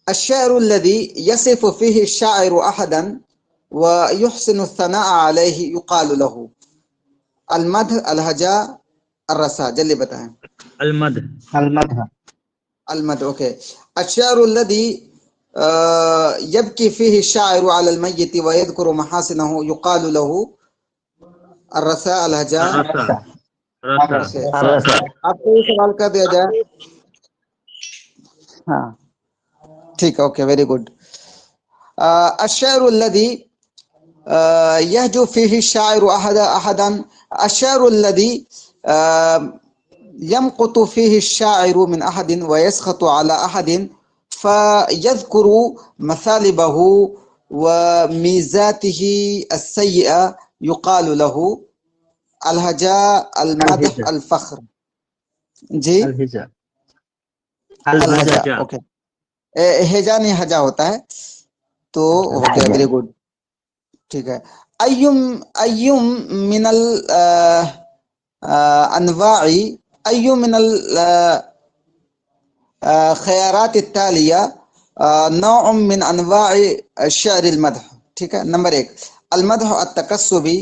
الشعر الذي يصف فيه الشاعر أحدا ويحسن الثناء عليه يقال له المدح, الهجاء, الرثاء. जल्दी बताएं. المدح. اوكي. الشعر الذي يبكي فيه الشاعر على الميت ويذكر محاسنه يقال له الرثاء, الهجاء. रसा ओके الرسا आपको ये सवाल कर दिया जाए। हाँ ठीक है ओके वेरी गुड। الشعر الذي يهجو فيه الشاعر أحدا الشعر الذي يمقت فيه الشاعر من أحد ويسخط على أحد فيذكر مثالبه وميزاته السيئة يقال له الهجاء المدح الهجاء الفخر جی الهجاء الهجاء الهجاء اوکے ہجا نہیں ہجا ہوتا ہے تو ہو گیا الهجاء ویری گڈ ٹھیک ہے ایم من الانواع ایم من الخيارات التالية نوع من انواع الشعر المدح ٹھیک ہے نمبر 1 المدح التکسبی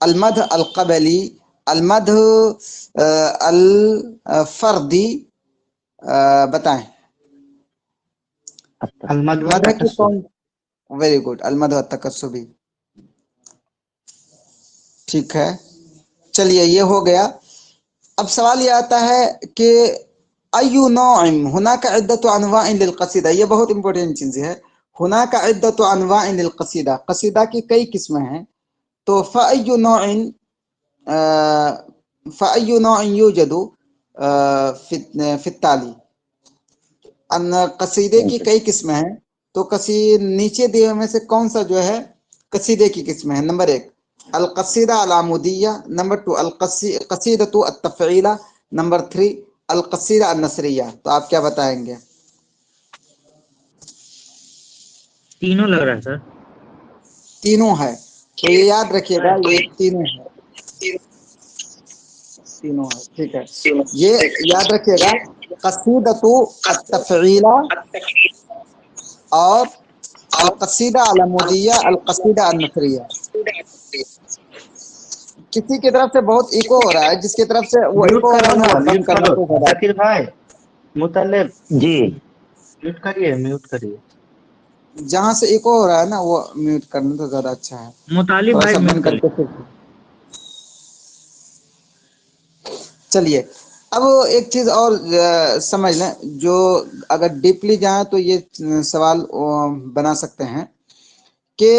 المدح القبلی المدح الفردی بتائیں المدح مدح کی التكسب کون ویری گڈ المدح التکسبی ٹھیک ہے چلیے یہ ہو گیا اب سوال یہ آتا ہے کہ ایو نوع هناك عدة انواع للقصیدہ یہ بہت امپورٹنٹ چیز ہے هناك عدة انواع للقصیدہ قصیدہ کی کئی قسمیں ہیں تو فأي نوع فأي نوع يوجد في التالي ان قصیدے کی کئی قسمیں ہیں تو نیچے دیے میں سے کون سا جو ہے قصیدے کی قسمیں ہیں نمبر 1 القصیدہ العمودیہ نمبر 2 القصیدۃ التفعیلہ نمبر 3 القصیدہ النثریہ تو آپ کیا بتائیں گے تینوں لگ رہا ہے سر تینوں ہے تو یہ یاد رکھیے گا یہ تینوں ہے تینوں ہے ٹھیک ہے یہ یاد رکھیے گا قصیدۃ التفعیلہ اور القصیدہ العمودیہ القصیدہ النثریہ کسی کی طرف سے بہت ایکو ہو رہا ہے جس کی طرف سے وہ میوٹ ایکو ہو رہا ہے نا وہ بند میوٹ کرنا کرو تو زیادہ ذکیر بھائی مطلب جی میوٹ کریے جہاں سے ایکو ہو رہا ہے نا وہ میوٹ کرنا تو زیادہ اچھا ہے مطالب تھوڑا بھائی سا میوٹ بند کر کر کے پھر چلیے اب ایک چیز اور سمجھ لیں جو اگر ڈیپلی جائیں تو یہ سوال بنا سکتے ہیں کہ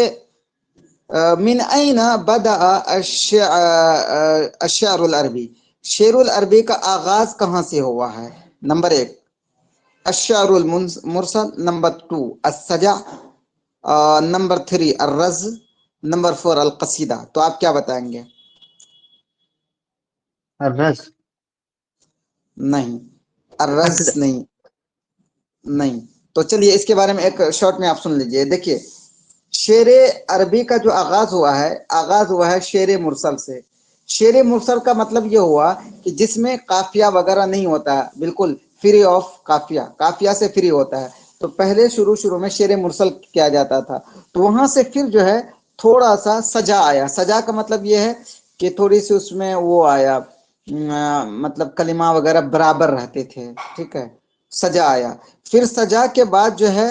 من این بدأ الشعر العربی شعر العربی کا آغاز کہاں سے ہوا ہے نمبر 1 الشعر المرسل نمبر 2 السجع نمبر 3 الرز نمبر 4 القصیدہ تو آپ کیا بتائیں گے الرز نہیں الرز قصیدہ نہیں تو چلیے اس کے بارے میں ایک شارٹ میں آپ سن لیجئے دیکھیے شعر عربی کا جو آغاز ہوا ہے شعر مرسل سے شعر مرسل کا مطلب یہ ہوا کہ جس میں قافیہ وغیرہ نہیں ہوتا ہے بالکل فری آف قافیہ سے فری ہوتا ہے تو پہلے شروع میں شعر مرسل کیا جاتا تھا تو وہاں سے پھر جو ہے تھوڑا سا سجا آیا سجا کا مطلب یہ ہے کہ تھوڑی سی اس میں وہ آیا مطلب کلمہ وغیرہ برابر رہتے تھے ٹھیک ہے سجا آیا پھر سجا کے بعد جو ہے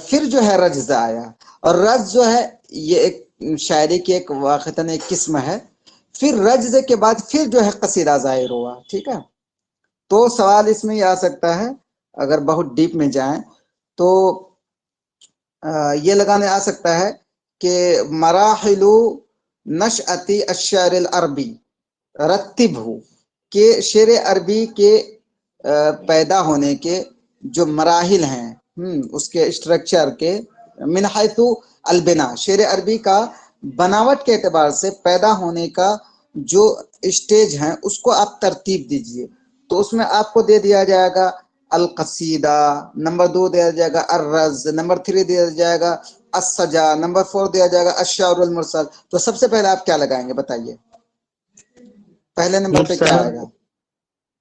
پھر جو ہے رجز آیا اور رجز جو ہے یہ ایک شاعری کی ایک واقعتاً ایک قسم ہے پھر رجز کے بعد پھر جو ہے قصیدہ ظاہر ہوا ٹھیک ہے تو سوال اس میں یہ آ سکتا ہے اگر بہت ڈیپ میں جائیں تو یہ لگانے آ سکتا ہے کہ مراحل نشأتی الشعر العربی رتب ہو کہ شعر عربی کے پیدا ہونے کے جو مراحل ہیں اس کے اسٹرکچر کے من حیث البنا شعر عربی کا بناوٹ کے اعتبار سے پیدا ہونے کا جو اسٹیج ہیں اس کو آپ ترتیب دیجئے تو اس میں آپ کو دے دیا جائے گا القصیدہ نمبر 2 دیا جائے گا الرز نمبر 3 دیا جائے گا السجا نمبر 4 دیا جائے گا الشعر المرسل تو سب سے پہلے آپ کیا لگائیں گے بتائیے پہلے نمبر پہ کیا آئے گا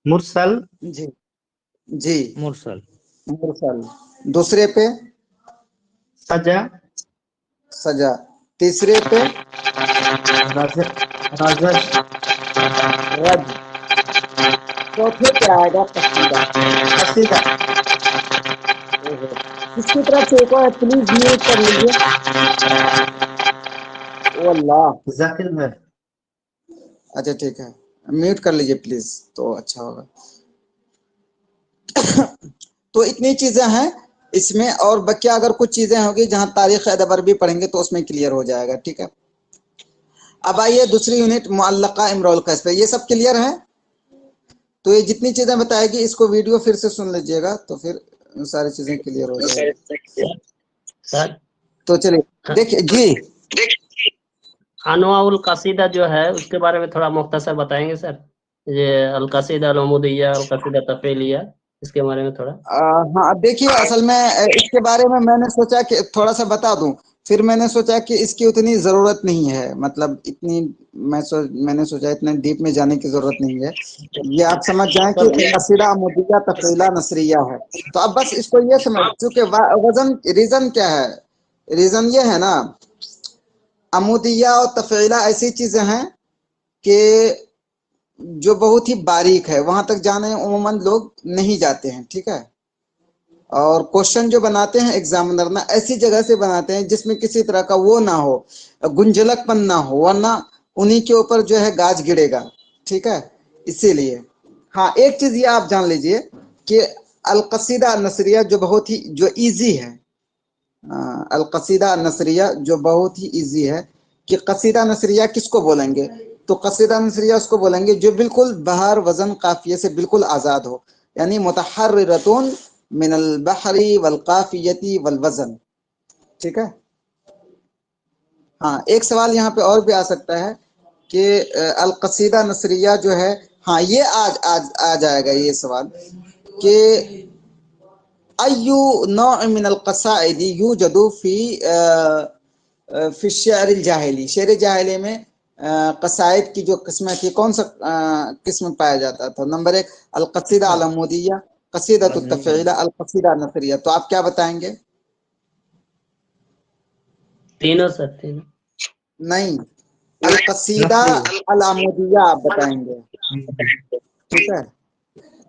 مرسل جی مرسل دوسرے پہ سجا تیسرے پہ رجز رج چوتھے پہ آئے گا قصیدہ کس کی طرف سے ایک اور پلیز میوٹ کر لیجیے او اللہ ذاکر بھائی اچھا ٹھیک ہے म्यूट कर लीजिए प्लीज, तो अच्छा होगा। तो इतनी चीजें हैं इसमें, और बाकी अगर कुछ चीजें होगी जहां तारीख अदबर भी पढ़ेंगे तो उसमें क्लियर हो जाएगा, ठीक है। अब आइए दूसरी यूनिट मुअल्लका इमरुल कैस पे, ये सब क्लियर है। तो ये जितनी चीजें बताएगी इसको वीडियो फिर से सुन लीजिएगा तो फिर सारी चीजें क्लियर हो जाएगी। सर तो चलिए देखिए जी, अनवाउल कसीदा जो है उसके बारे में थोड़ा मुख्तसर बताएंगे सर? ये अल कसीदा अल अमूदिया, अल कसीदा तफेलिया, इसके बारे में थोड़ा। हाँ देखिए, असल में इसके बारे में मैंने सोचा कि थोड़ा सा बता दूं, फिर मैंने सोचा कि इसकी उतनी ज़रूरत नहीं है, मतलब इतनी मैंने सोचा इतने डीप में जाने की ज़रूरत नहीं है। ये आप समझ जाएं कि कसीदा अमूदिया तफीला नसरिया है। तो अब बस इसको ये समझ, चूंकि वजन रीज़न क्या है, रीज़न ये है ना, अमूदिया और तफीला ऐसी चीज़ें हैं कि जो बहुत ही बारीक है, वहां तक जाने उमूमन लोग नहीं जाते हैं, ठीक है। और क्वेश्चन जो बनाते हैं एग्जामिनर ना, ऐसी जगह से बनाते हैं जिसमें किसी तरह का वो ना हो, गुंजलकपन ना हो, वरना उन्हीं के ऊपर जो है गाज गिरेगा, ठीक है, इसीलिए। हाँ एक चीज ये आप जान लीजिए कि अल कसीदा नसरिया जो बहुत ही जो इजी है, अल कसीदा नसरिया जो बहुत ही इजी है, कि कसीदा नसरिया किसको बोलेंगे, तो कसीदा नसरिया उसको बोलेंगे जो बिल्कुल बहर वजन काफिये से बिल्कुल आजाद हो, यानी मुतहर्रिरतुन मिनल बहरी वल काफियती वल वजन, ठीक है। हाँ एक सवाल यहाँ पे और भी आ सकता है कि अल कसीदा नसरिया जो है, हाँ ये आज आज आ जाएगा ये सवाल कि अय्यु नौ मिनल कसाइदी यूजदु फी शेर जाहिली, शेर जाहिली में कसाइद की जो किस्में थी कौन सा किस्म पाया जाता था। नंबर 1 अल कसीदा अल अमूदिया, कसीदा तफीला, अल कसीदा नसरिया। तो आप क्या बताएंगे? तीनों सर, तीनों नहीं, अल कसीदा अल अमूदिया आप बताएंगे, ठीक है।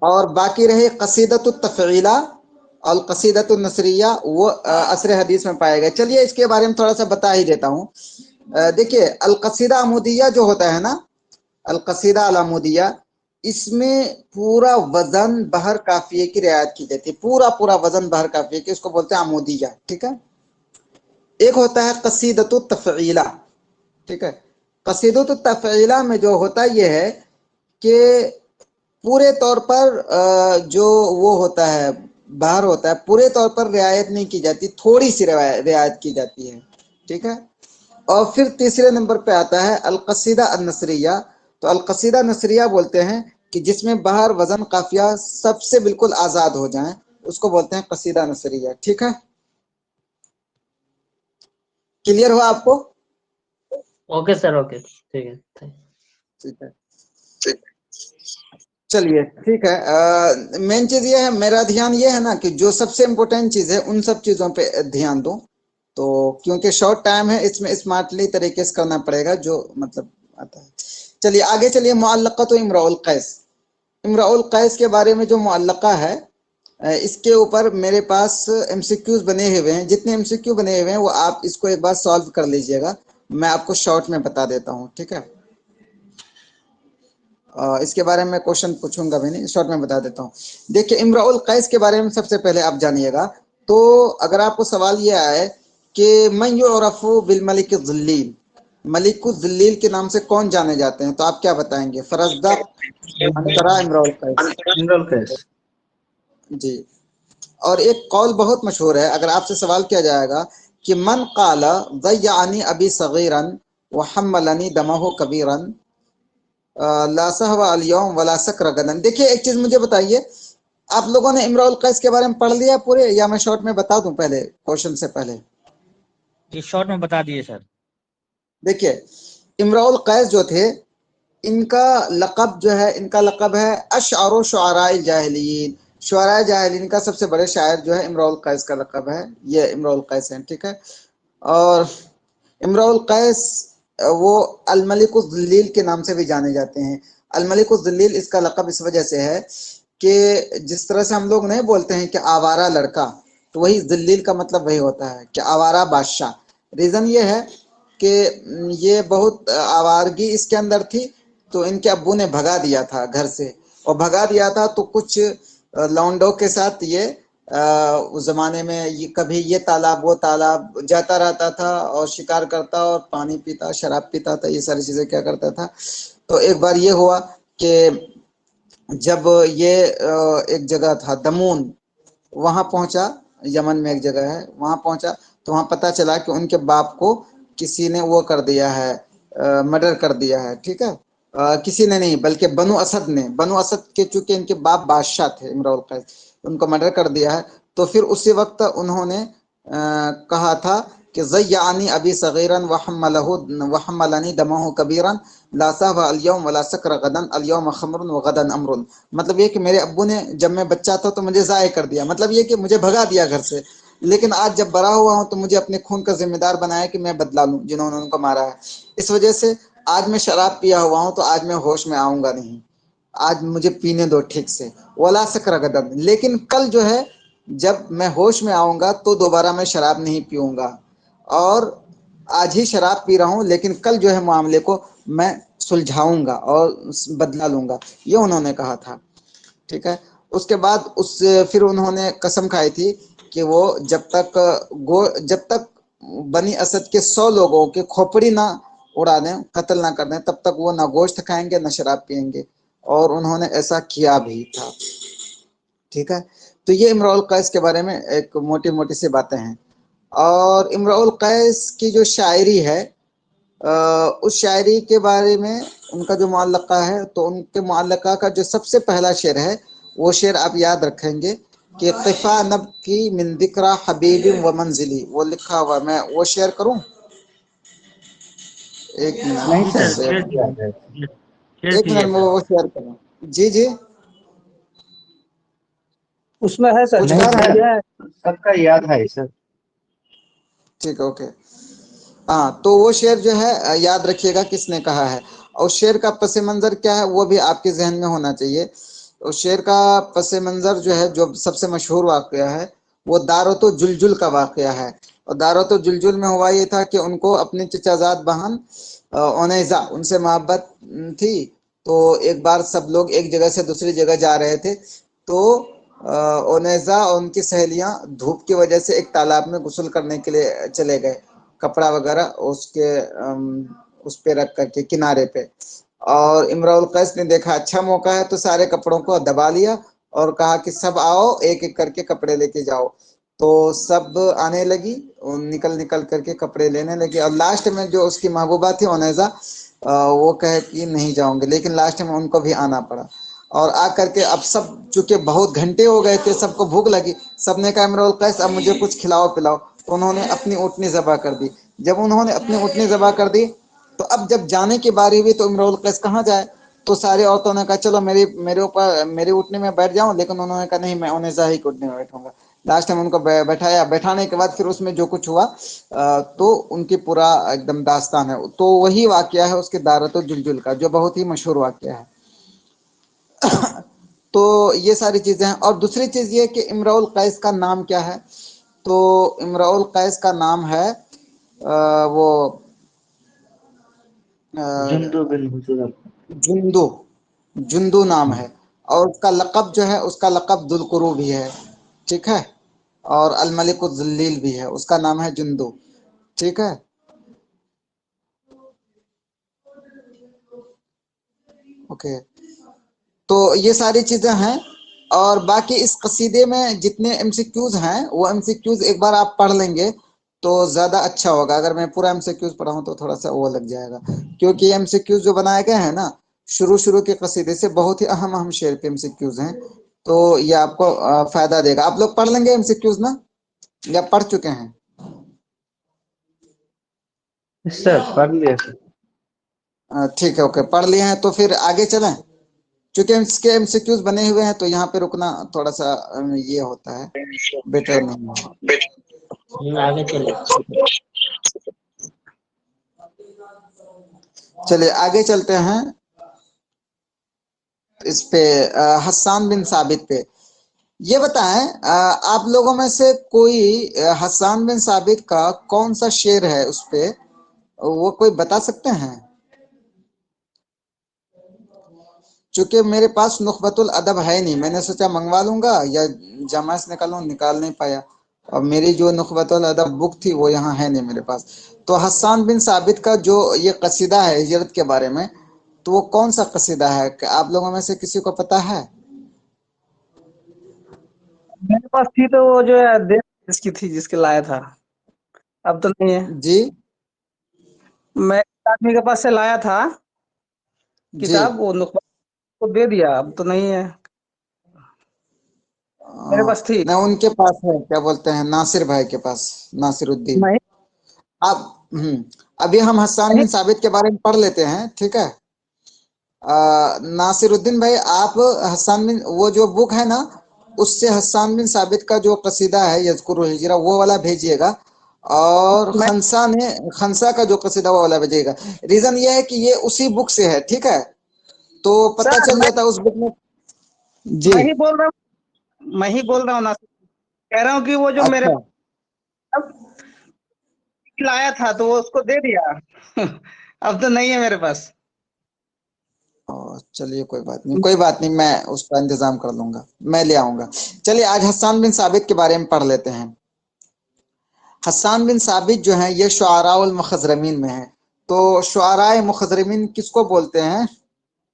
और बाकी रहे कसीदत तफीला और कसीदत नसरिया, वो असर हदीस में पाए गए। चलिए इसके बारे में थोड़ा सा बता ही देता हूँ। देखिए अल कसीदा अमूदिया जो होता है ना, अल कसीदा अल अमूदिया, इसमें पूरा वजन बहर काफिये की रियायत की जाती है, पूरा पूरा वजन बहर काफिये की, उसको बोलते हैं अमूदिया, ठीक है। एक होता है कसीदत तफीला, ठीक है। कसीदत तफीला में जो होता ये है कि पूरे तौर पर जो वो होता है बाहर होता है, पूरे तौर पर रियायत नहीं की जाती, थोड़ी सी रियायत की जाती है, ठीक है। और फिर तीसरे नंबर पे आता है अल कसीदा अन नसरिया। तो अल कसीदा नसरिया बोलते हैं कि जिसमें बाहर वजन काफिया सबसे बिल्कुल आजाद हो जाएं, उसको बोलते हैं कसीदा नसरिया, ठीक है। क्लियर हुआ आपको? ओके सर, ओके, ठीक है, ठीक है, चलिए ठीक है। मेन चीज ये है, मेरा ध्यान ये है ना कि जो सबसे इम्पोर्टेंट चीज है उन सब चीजों पे ध्यान दो, तो क्योंकि शॉर्ट टाइम है इसमें स्मार्टली तरीके से करना पड़ेगा जो मतलब आता है। चलिए आगे चलिए, मुअल्लक़त इम्रुल कैस। इम्रुल कैस के बारे में जो मुअल्लक़ा है, इसके ऊपर मेरे पास एमसीक्यूज बने हुए हैं, जितने एमसीक्यू बने हुए हैं वो आप इसको एक बार सॉल्व कर लीजिएगा, मैं आपको शॉर्ट में बता देता हूँ, ठीक है। इसके बारे में क्वेश्चन पूछूंगा भी नहीं, शॉर्ट में बता देता हूँ। देखिए इम्रुल कैस के बारे में सबसे पहले आप जानिएगा। तो अगर आपको सवाल ये आए कि मन युरफ़ु बिल मलिक ज़िल्लील, मलिक ज़िल्लील के नाम से कौन जाने जाते हैं, तो आप क्या बताएंगे? फरज़दक, अंतरा, इम्रुल कैस? इमरुल कैस। जी। और एक कौल बहुत मशहूर है, अगर आपसे सवाल किया जाएगा कि मन क़ाला ज़य्यअनी अबी सग़ीरन व हम्मलनी दमहु कबीरन ला सहवा अल यौम वला सक्र गदन। देखिए एक चीज मुझे बताइए, आप लोगों ने इम्रुल कैस के बारे में पढ़ लिया पूरे, या मैं शॉर्ट में बता दूं पहले क्वेश्चन से पहले? जी शॉर्ट में बता दिए सर। देखिए इम्रुल कैस जो थे, इनका लक़ब जो है, इनका लक़ब है अशअरु शुअराए जाहिलीन, शुअराए जाहिलीन का सबसे बड़े शायर जो है इम्रुल कैस का लक़ब है, ये इम्रुल कैस है, ठीक है। और इम्रुल कैस वो अल मलिक ज़िल्लील के नाम से भी जाने जाते हैं। अल मलिक ज़िल्लील इसका लक़ब इस वजह से है कि जिस तरह से हम लोग नहीं बोलते हैं कि आवारा लड़का, तो वही ज़िल्लील का मतलब वही होता है कि आवारा बादशाह। रीज़न ये है कि ये बहुत आवारगी इसके अंदर थी, तो इनके अब्बू ने भगा दिया था घर से, और भगा दिया था तो कुछ लौंडों के साथ ये उस जमाने में ये कभी ये तालाब वो तालाब जाता रहता था और शिकार करता और पानी पीता, शराब पीता था, ये सारी चीजें क्या करता था। तो एक बार ये हुआ कि जब ये एक जगह था दमून, वहां पहुंचा, यमन में एक जगह है, वहां पहुंचा तो वहां पता चला कि उनके बाप को किसी ने वो कर दिया है, मर्डर कर दिया है, ठीक है। किसी ने नहीं बल्कि बनु असद ने, बनु असद के चूंकि इनके बाप बादशाह थे इमरुल कैस, उनको मर्डर कर दिया है। तो फिर उसी वक्त उन्होंने कहा था कि ज़य्यानी अबी सगीरन वहम्मलनी दमहु कबीरन ला सहव अल-यौम वला सक्र गदन अल-यौम खमरुन व गदन अमरुन। मतलब ये कि मेरे अब्बू ने जब मैं बच्चा था तो मुझे ज़ाय कर दिया, मतलब ये कि मुझे भगा दिया घर से, लेकिन आज जब बड़ा हुआ हूं तो मुझे अपने खून का जिम्मेदार बनाया कि मैं बदला लूं जिन्होंने उनको मारा है। इस वजह से आज मैं शराब पिया हुआ हूं तो आज मैं होश में आऊंगा नहीं, आज मुझे पीने दो ठीक से, वला सक्र गदन, लेकिन कल जो है जब मैं होश में आऊंगा तो दोबारा मैं शराब नहीं पीऊंगा, और आज ही शराब पी रहा हूं लेकिन कल जो है मामले को मैं सुलझाऊंगा और बदला लूंगा, ये उन्होंने कहा था, ठीक है। उसके बाद फिर उन्होंने कसम खाई थी कि वो जब तक बनी असद के 100 लोगों के खोपड़ी ना उड़ा दें, कत्ल ना कर दें, तब तक वो ना गोश्त खाएंगे ना शराब पिएंगे, और उन्होंने ऐसा किया भी था, ठीक है। तो ये इमरुल कैस के बारे में एक मोटी मोटी सी बातें हैं। और इमरुल कैस की जो शायरी है, उस शायरी के बारे में उनका जो मुअल्लका है, तो उनके मुअल्लका का जो सबसे पहला शेर है वो शेर आप याद रखेंगे कि क़िफ़ा नब की मिन ज़िक्रा हबीबी व मंजिली, वो लिखा हुआ, मैं वो शेयर करूं, एक नहीं मिनट, सर, शेयर, शेर दिया है, शेर एक दिया मिनट में सर। वो शेयर करूं। जी जी, उसमें है सर, कुछ नहीं कह रहे सर, हैं? दिया है। सबका याद है सर। ठीक है, ओके। हाँ, तो वो शेर जो है याद रखिएगा किसने कहा है, और शेर का पस मंजर क्या है वो भी आपके जहन में होना चाहिए। उस शेर का पस मंजर जो है, जो सबसे मशहूर वाक़या है, वो दारतो जुलजुल का वाक़या है। और दारतो जुलजुल में हुआ ये था कि उनको अपनी चचाजाद बहन ओनेजा, उनसे मोहब्बत थी। तो एक बार सब लोग एक जगह से दूसरी जगह जा रहे थे, तो ओनेजा और उनकी सहेलियां धूप की वजह से एक तालाब में गुस्ल करने के लिए चले गए, कपड़ा वगैरह उसके उस पे रख करके किनारे पे। और इमरुल कैस ने देखा अच्छा मौका है, तो सारे कपड़ों को दबा लिया और कहा कि सब आओ, एक एक करके कपड़े लेके जाओ। तो सब आने लगी, निकल निकल करके कपड़े लेने लगी, और लास्ट में जो उसकी महबूबा थी ओनेजा, वो कहे कि नहीं जाऊंगे, लेकिन लास्ट में उनको भी आना पड़ा। और आकर के अब सब, चूंकि बहुत घंटे हो गए थे, सबको भूख लगी, सबने कहा इमरुल कैस अब मुझे कुछ खिलाओ पिलाओ। तो उन्होंने अपनी ऊँटनी ज़बह कर दी। जब उन्होंने अपनी ऊँटनी ज़बह कर दी, तो अब जब जाने की बारी हुई तो इमरुल कैस कहाँ जाए, तो सारी औरतों ने कहा चलो मेरे ऊपर मेरी ऊँटनी में बैठ जाऊं, लेकिन उन्होंने कहा नहीं, मैं ओनेजा ही की ऊँटनी में बैठूंगा। लास्ट में उनको बैठाया, बैठाने के बाद फिर उसमें जो कुछ हुआ, तो उनकी पूरा एकदम दास्तान है। तो वही वाकया है उसके दारतो जुलजुल का, जो बहुत ही मशहूर वाकया है। तो ये सारी चीजें हैं। और दूसरी चीज ये कि इमरुल कैस का नाम क्या है, तो इमरुल कैस का नाम है वो जुंदू बिन हुजूर। जुंदू, जुंदू नाम है। और उसका लक़ब जो है, उसका लक़ब दुलकुरू भी है, ठीक है, और अल मलिक ज़ुल्लील भी है, उसका नाम है जुंदू, ठीक है। ओके, तो ये सारी चीजें हैं। और बाकी इस कसीदे में जितने एमसीक्यूज हैं, वो एमसीक्यूज एक बार आप पढ़ लेंगे तो ज्यादा अच्छा होगा। अगर मैं पूरा एमसीक्यूज पढ़ाऊं तो थोड़ा सा वो लग जाएगा, क्योंकि एमसीक्यूज जो बनाए गए हैं ना शुरू के कसीदे से, बहुत ही अहम शेर के एमसीक्यूज हैं, तो ये आपको फायदा देगा। आप लोग पढ़ लेंगे एमसीक्यूज ना, या पढ़ चुके हैं? सर पढ़ लिया सर। ठीक है, ओके, पढ़ लिए हैं तो फिर आगे चलें। चूंकि इसके एमसीक्यूज बने हुए हैं तो यहाँ पे रुकना थोड़ा सा ये होता है, बेटर नहीं है। आगे चले। चलिए आगे चलते हैं इस पे, हस्सान बिन साबित पे। ये बताएं, आप लोगों में से कोई हस्सान बिन साबित का कौन सा शेर है उस पे, वो कोई बता सकते हैं? चूंकि मेरे पास नुखबतुल अदब है नहीं, मैंने सोचा मंगवा लूंगा या जमा से निकालूं, निकाल नहीं पाया। और मेरी जो नुखबतुल अदब बुक थी वो यहाँ है नहीं मेरे पास। तो हस्सान बिन साबित का जो ये कसीदा है हिजरत के बारे में, तो वो कौन सा कसीदा है? क्या आप लोगों में से किसी को पता है? मेरे पास थी तो वो जो है देश जिसकी थी, जिसके लाया था, अब तो नहीं है। जी मैं एक आदमी के पास से लाया था जी। किताब, वो नुकबा को दे दिया, अब तो नहीं है, मेरे पास थी। नहीं, उनके पास है, क्या बोलते हैं, नासिर भाई के पास, नासिरुद्दीन। नहीं आप अभी हम हस्सान बिन साबित के बारे में पढ़ लेते हैं, ठीक है। नासिरुद्दीन भाई, आप हस्सान बिन, वो जो बुक है ना, उससे हस्सान बिन साबित का जो कसीदा है यज़कुरुल हिजरा, वो वाला भेजिएगा। और खंसा का जो कसीदा वो वाला भेजिएगा। रीजन ये है कि ये उसी बुक से है, ठीक है, तो पता सर, चल जाता है उस बुक में। जी मैं ही बोल रहा हूँ ना, कह रहा हूँ कि वो जो मेरे अच्छा, पास लाया था तो वो उसको दे दिया अब तो नहीं है मेरे पास। चलिए कोई बात नहीं, कोई बात नहीं, मैं उसका इंतजाम कर लूंगा, मैं ले आऊंगा। चलिए आज हस्सान बिन साबित के बारे में पढ़ लेते हैं। हस्सान बिन साबित जो है ये शुआराउल मुखज़रमीन में है। तो शुआराए मुखज़रमीन किसको बोलते हैं,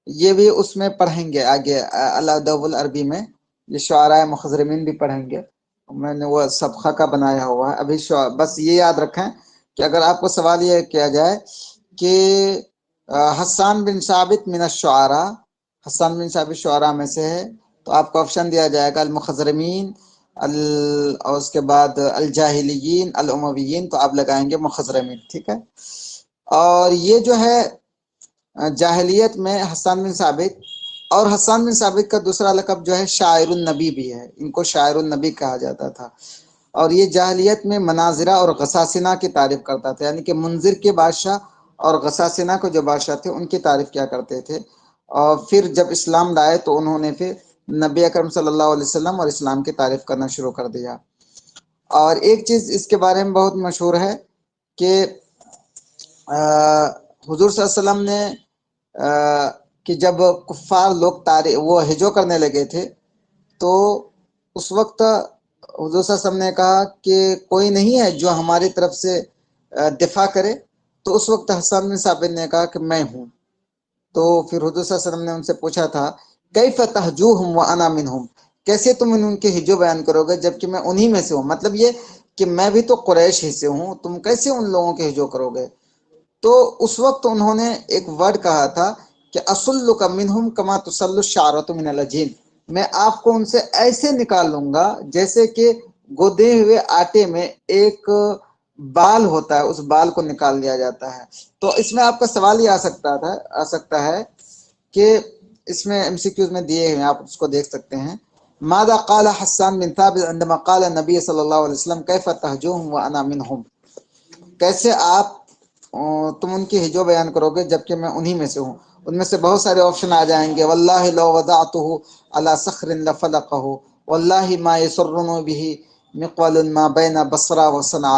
ये भी उसमें पढ़ेंगे आगे, अल-अदबुल अरबी में ये शुआराए मुखज़रमीन भी पढ़ेंगे। मैंने वो सबका का बनाया हुआ है अभी। बस ये याद रखें कि अगर आपको सवाल ये किया जाए कि हस्सान बिन साबित मिन शुआरा, हस्सान बिन साबित शुआरा में से है, तो आपको ऑप्शन दिया जाएगा अल मुखज़रमीन, और उसके बाद अल जाहिलियीन, अल उमवियीन, तो आप लगाएंगे मुखज़रमीन, ठीक है। और ये जो है जाहिलियत में हस्सान बिन साबित, और हस्सान बिन साबित का दूसरा लक़ब जो है शायरुन नबी भी है, इनको शायरुन नबी कहा जाता था। और ये जाहिलियत में मनाजिरा और गसासिना की तारीफ करता था, यानी कि मुंजिर के बादशाह और गसासिना को जो बादशाह थे उनकी तारीफ किया करते थे। और फिर जब इस्लाम लाए तो उन्होंने फिर नबी अकरम सल्लल्लाहु अलैहि वसल्लम और इस्लाम की तारीफ करना शुरू कर दिया। और एक चीज़ इसके बारे में बहुत मशहूर है कि हुजूर सल्लल्लाहु अलैहि वसल्लम ने कि जब कुफ़ार लोग वो हिजो करने लगे थे, तो उस वक्त हुजूर सल्लल्लाहु अलैहि वसल्लम ने कहा कि कोई नहीं है जो हमारी तरफ से दिफा करे। तो उस वक्त हस्सान बिन साबित ने कहा कि मैं हूँ। तो फिर हुजूर सल्लल्लाहु अलैहि वसल्लम ने उनसे पूछा था, कैफ तहजूहुम व अना मिनहुम, कैसे तुम उनके हिजो बयान करोगे जबकि मैं उन्हीं में से हूँ, मतलब ये कि मैं भी तो कुरैश ही से हूँ, तुम कैसे उन लोगों के हिजो करोगे। तो उस वक्त उन्होंने एक वर्ड कहा था कि असुल्लुका मिनहुम कमा तुसल्लु शारतु मिनल अजीन, मैं आपको उनसे ऐसे निकाल लूंगा जैसे कि गोदे हुए आटे में एक बाल होता है, उस बाल को निकाल लिया जाता है। तो इसमें आपका सवाल ये आ सकता है कि इसमें एमसीक्यूज में दिए हैं, आप उसको देख सकते हैं। मादा क़ाल हस्सान बिन साबित अंदमा क़ाल नबी सल्लल्लाहु अलैहि वसल्लम कैफ़ तहजूहुम व अना मिनहुम, कैसे आप तुम उनकी हिजो बयान करोगे जबकि मैं उन्हीं में से हूँ। उनमें से बहुत सारे ऑप्शन आ जाएंगे, वल्लाहि लौ वज़अतुहु अला सख़रिन लफ़लक़हु, वल्लाहि मा यसुर्रुनी बिही मिक़वालुन मा बैन बसरा व सनआ,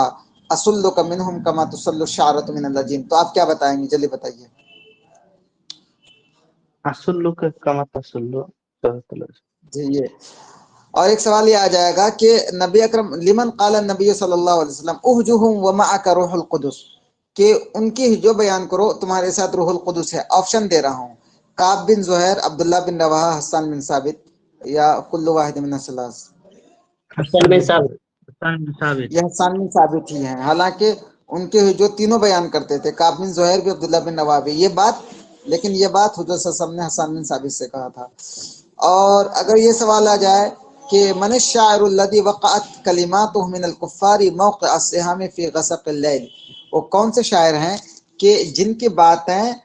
असुल्लुका मिनहुम कमा तुसल्लु शारतु मिनल अजीन। तो आप क्या बताएंगे, जल्दी बताइए। असुल्लु का कमा तसुल्लु। जी ये, और एक सवाल ये आ जाएगा कि नबी अकरम लिमन क़ाल नबी सल्लल्लाहु अलैहि वसल्लम उहजुहुम व मअका रूहुल कुदुस, कि उनकी हिजो बयान करो तुम्हारे साथ रूहुल कुदुस है। ऑप्शन दे रहा हूँ, काब बिन ज़ुहैर, अब्दुल्ला बिन रवाहा, हस्सान बिन साबित, या कुल्लु वाहिद मिन सलास। हस्सान बिन साबित। हस्सान बिन साबित। ये हस्सान बिन साबित ही हैं, हालांकि उनके हिजो तीनों बयान करते थे, काब बिन ज़ुहैर भी, अब्दुल्ला बिन रवाहा भी। ये बात, लेकिन ये बात हुजूर सल्लल्लाहु अलैहि वसल्लम ने हस्सान बिन साबित से कहा था। और अगर ये सवाल आ जाए कि मन शायरुल्लज़ी वक़अत कलिमातुहु मिनल कुफ़्फ़ारी मौक़िअ सिहाम फ़ी ग़सक़िल लैल, वो कौन से शायर हैं कि जिनकी बातें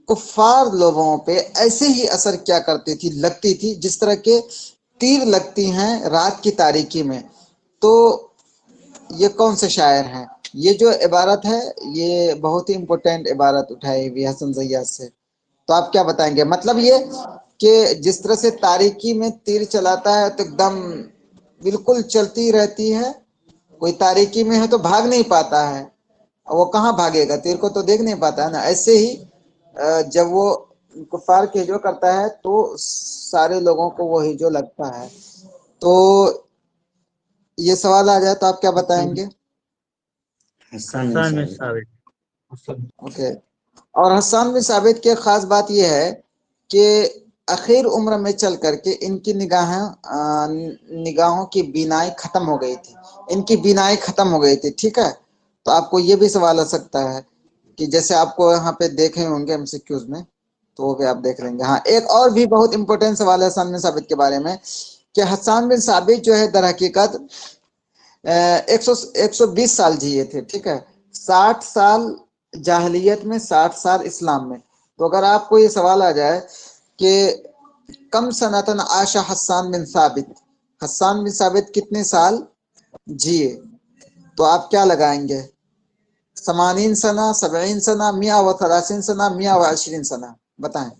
कुफ़ार लोगों पे ऐसे ही असर क्या करती थी, लगती थी जिस तरह के तीर लगती हैं रात की तारीकी में। तो ये कौन से शायर हैं? ये जो इबारत है ये बहुत ही इंपॉर्टेंट इबारत उठाई हुई हसन ज़य्याद से। तो आप क्या बताएंगे, मतलब ये कि जिस तरह से तारीकी में तीर चलाता है तो एकदम बिल्कुल चलती रहती है, कोई तारीकी में है तो भाग नहीं पाता है, वो कहाँ भागेगा, तीर को तो देख नहीं पाता है ना। ऐसे ही जब वो कुफार की हिजो करता है तो सारे लोगों को वो हिजो लगता है। तो ये सवाल आ जाए तो आप क्या बताएंगे? हसन हसन बिन बिन साबित। साबित। ओके। और हसन बिन साबित की खास बात यह है कि आखिर उम्र में चल करके इनकी निगाहों की बीनाई खत्म हो गई थी, इनकी बीनाई खत्म हो गई थी। ठीक है, तो आपको ये भी सवाल आ सकता है कि जैसे आपको यहाँ पे देखे होंगे एमसीक्यूज में, तो वो भी आप देख लेंगे। हाँ, एक और भी बहुत इंपॉर्टेंट सवाल है हसन बिन साबित के बारे में कि हसन बिन साबित जो है दर हकीकत 120 साल जिए थे। ठीक है, 60 साल जाहलियत में, 60 साल इस्लाम में। तो अगर आपको ये सवाल आ जाए कि कम सनतन आशा हसन बिन साबित, हसन बिन साबित कितने साल जिए, तो आप क्या लगाएंगे? 80 सना, 70 सना, 130 सना, 120 सना, बताएं।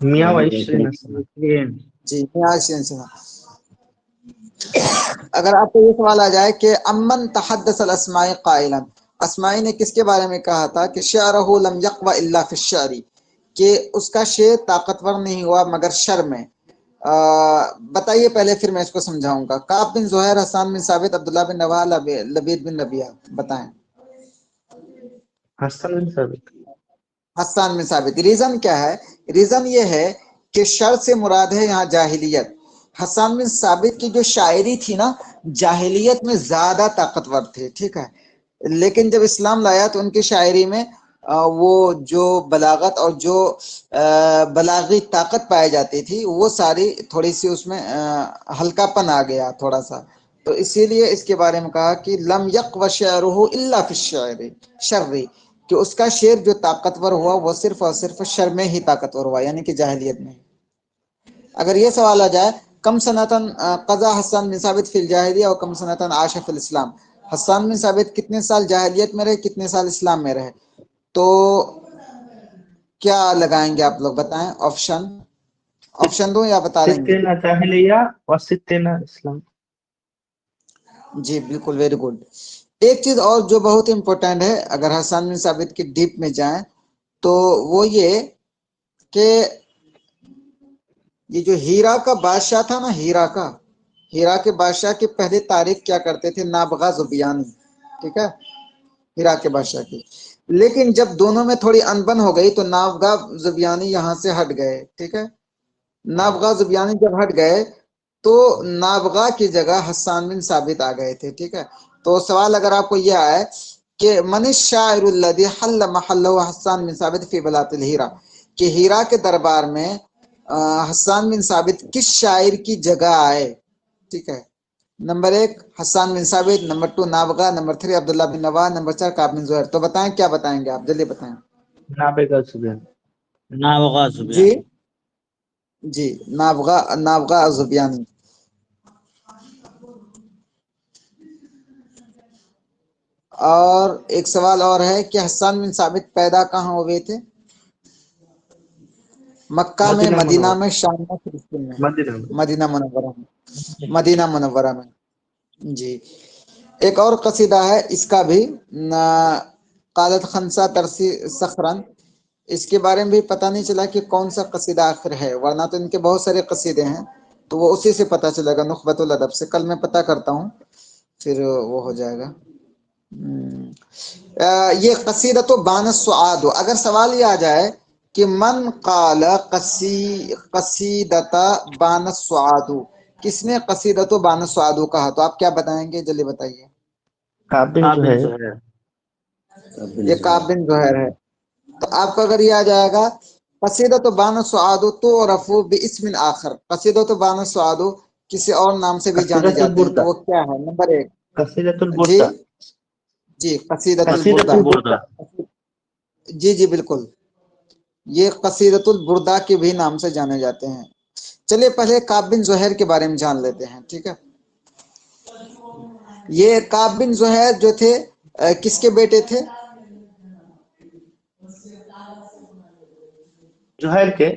मियाँ वन वाइश ट्वेंटी। जी, 120 सना। अगर आपको ये सवाल आ जाए कि अमन तहद्दस अल अस्माई काइलन, अस्माई ने किसके बारे में कहा था कि शअरहु लम यक़वा इल्ला फि शअरी, कि उसका शेर ताकतवर नहीं हुआ मगर शर में। बताइए पहले, फिर मैं इसको समझाऊंगा। काब बिन ज़ुहैर, हसन बिन साबित, अब्दुल्लाह बिन रवाह, लबीद बिन रबिया, बताएं। हसन बिन साबित। हसन बिन साबित। रीजन क्या है? रीजन ये है कि शर से मुराद है यहाँ जाहिलियत। हसन बिन साबित की जो शायरी थी ना, जाहिलियत में ज्यादा ताकतवर थे। ठीक है, लेकिन जब इस्लाम लाया तो उनकी शायरी में वो जो बलागत और जो बलागी ताकत पाई जाती थी वो सारी थोड़ी सी उसमें हल्कापन आ गया थोड़ा सा। तो इसीलिए इसके बारे में कहा कि लम यक व शअरुहु इल्ला फि शर्री, कि उसका शेर जो ताकतवर हुआ वो सिर्फ और सिर्फ शर में ही ताकतवर हुआ, यानी कि जाहिलियत में। अगर ये सवाल आ जाए कम सनतन कज़ा हसन बिन साबित फिल जाहिलिया और कम सनतन आशा फिल इस्लाम, हसन बिन साबित कितने साल जाहिलियत में रहे, कितने साल इस्लाम में रहे, तो क्या लगाएंगे आप लोग? बताएं। ऑप्शन दूं या बता देंगे? सित्तेना जाहिलिया और सित्तेना इस्लाम। जी बिल्कुल, वेरी गुड। एक चीज और जो बहुत इंपॉर्टेंट है, अगर हसन बिन साबित की डीप में जाएं तो वो कि ये जो हीरा का बादशाह था ना, हीरा के बादशाह की पहली तारीफ क्या करते थे? नाबगा जुबियानी। ठीक है, हीरा के बादशाह की। लेकिन जब दोनों में थोड़ी अनबन हो गई तो नाबगा जुबियानी यहाँ से हट गए। ठीक है, नाबगा जुबियानी जब हट गए तो नाबगा की जगह हसन बिन साबित आ गए थे। ठीक है, तो सवाल अगर आपको यह आए कि मनिश शायरुल्लज़ी हल्ल महल्लहु हसन बिन साबित फी बलातिल हीरा, कि हीरा के दरबार में हसन बिन साबित किस शायर की जगह आए? ठीक है, नंबर 1 हसन बिन साबित, नंबर 2 नाबगा, नंबर 3 अब्दुल्ला बिन नवाह, नंबर 4 काब बिन ज़ुहैर। तो बताएं, क्या बताएंगे आप? जल्दी बताएं। नाबेगा सुबह। नाबगा जी जुबियानी। जी, नाबगा जुबियानी। और एक सवाल और है कि हसन बिन साबित पैदा कहाँ हुए थे? मक्का में, मदीना मदीना मुनव्वरा। में, शाम में, फिलिस्तीन में? मदीना में। मदीना मुनव्वरा में, मदीना मुनव्वरा में। जी। एक और कसीदा है इसका भी, कालत खंसा तरसी सखरन, इसके बारे में भी पता नहीं चला कि कौन सा कसीदा आखिर है, वरना तो इनके बहुत सारे कसीदे हैं, तो वो उसी से पता चलेगा, नुखबतुल अदब से। कल मैं पता करता हूँ, फिर वो हो जाएगा। ये कसीदा तो बानसुआद। अगर सवाल ये आ जाए कि मन काल कसीदता बानसुआदु, किसने कसीदतो बानसुआदु कहा, तो आप क्या बताएंगे? जल्दी बताइए। काब बिन काब बिन ज़ुहैर। ज़ुहैर। ये काब बिन ज़ुहैर है। तो आपको अगर ये आ जाएगा कसीदतो बानसुआदु तो रफू बिस्मिन आखर, कसीदतो बानसुआदु किसी और नाम से भी जाने कसीदतुल जाते हैं, तो बुर्दा। वो क्या है? नंबर 1। कसीदतुल जी बुर्दा। जी, कसीदतुल बुर्दा। कसीदतुल बुर्दा। जी जी बिल्कुल, ये कसीदतुल बुर्दा के भी नाम से जाने जाते हैं। चलिए पहले काब बिन ज़ुहैर के बारे में जान लेते हैं। ठीक है, ये काब बिन ज़ुहैर जो थे किसके बेटे थे? ज़ुहैर के।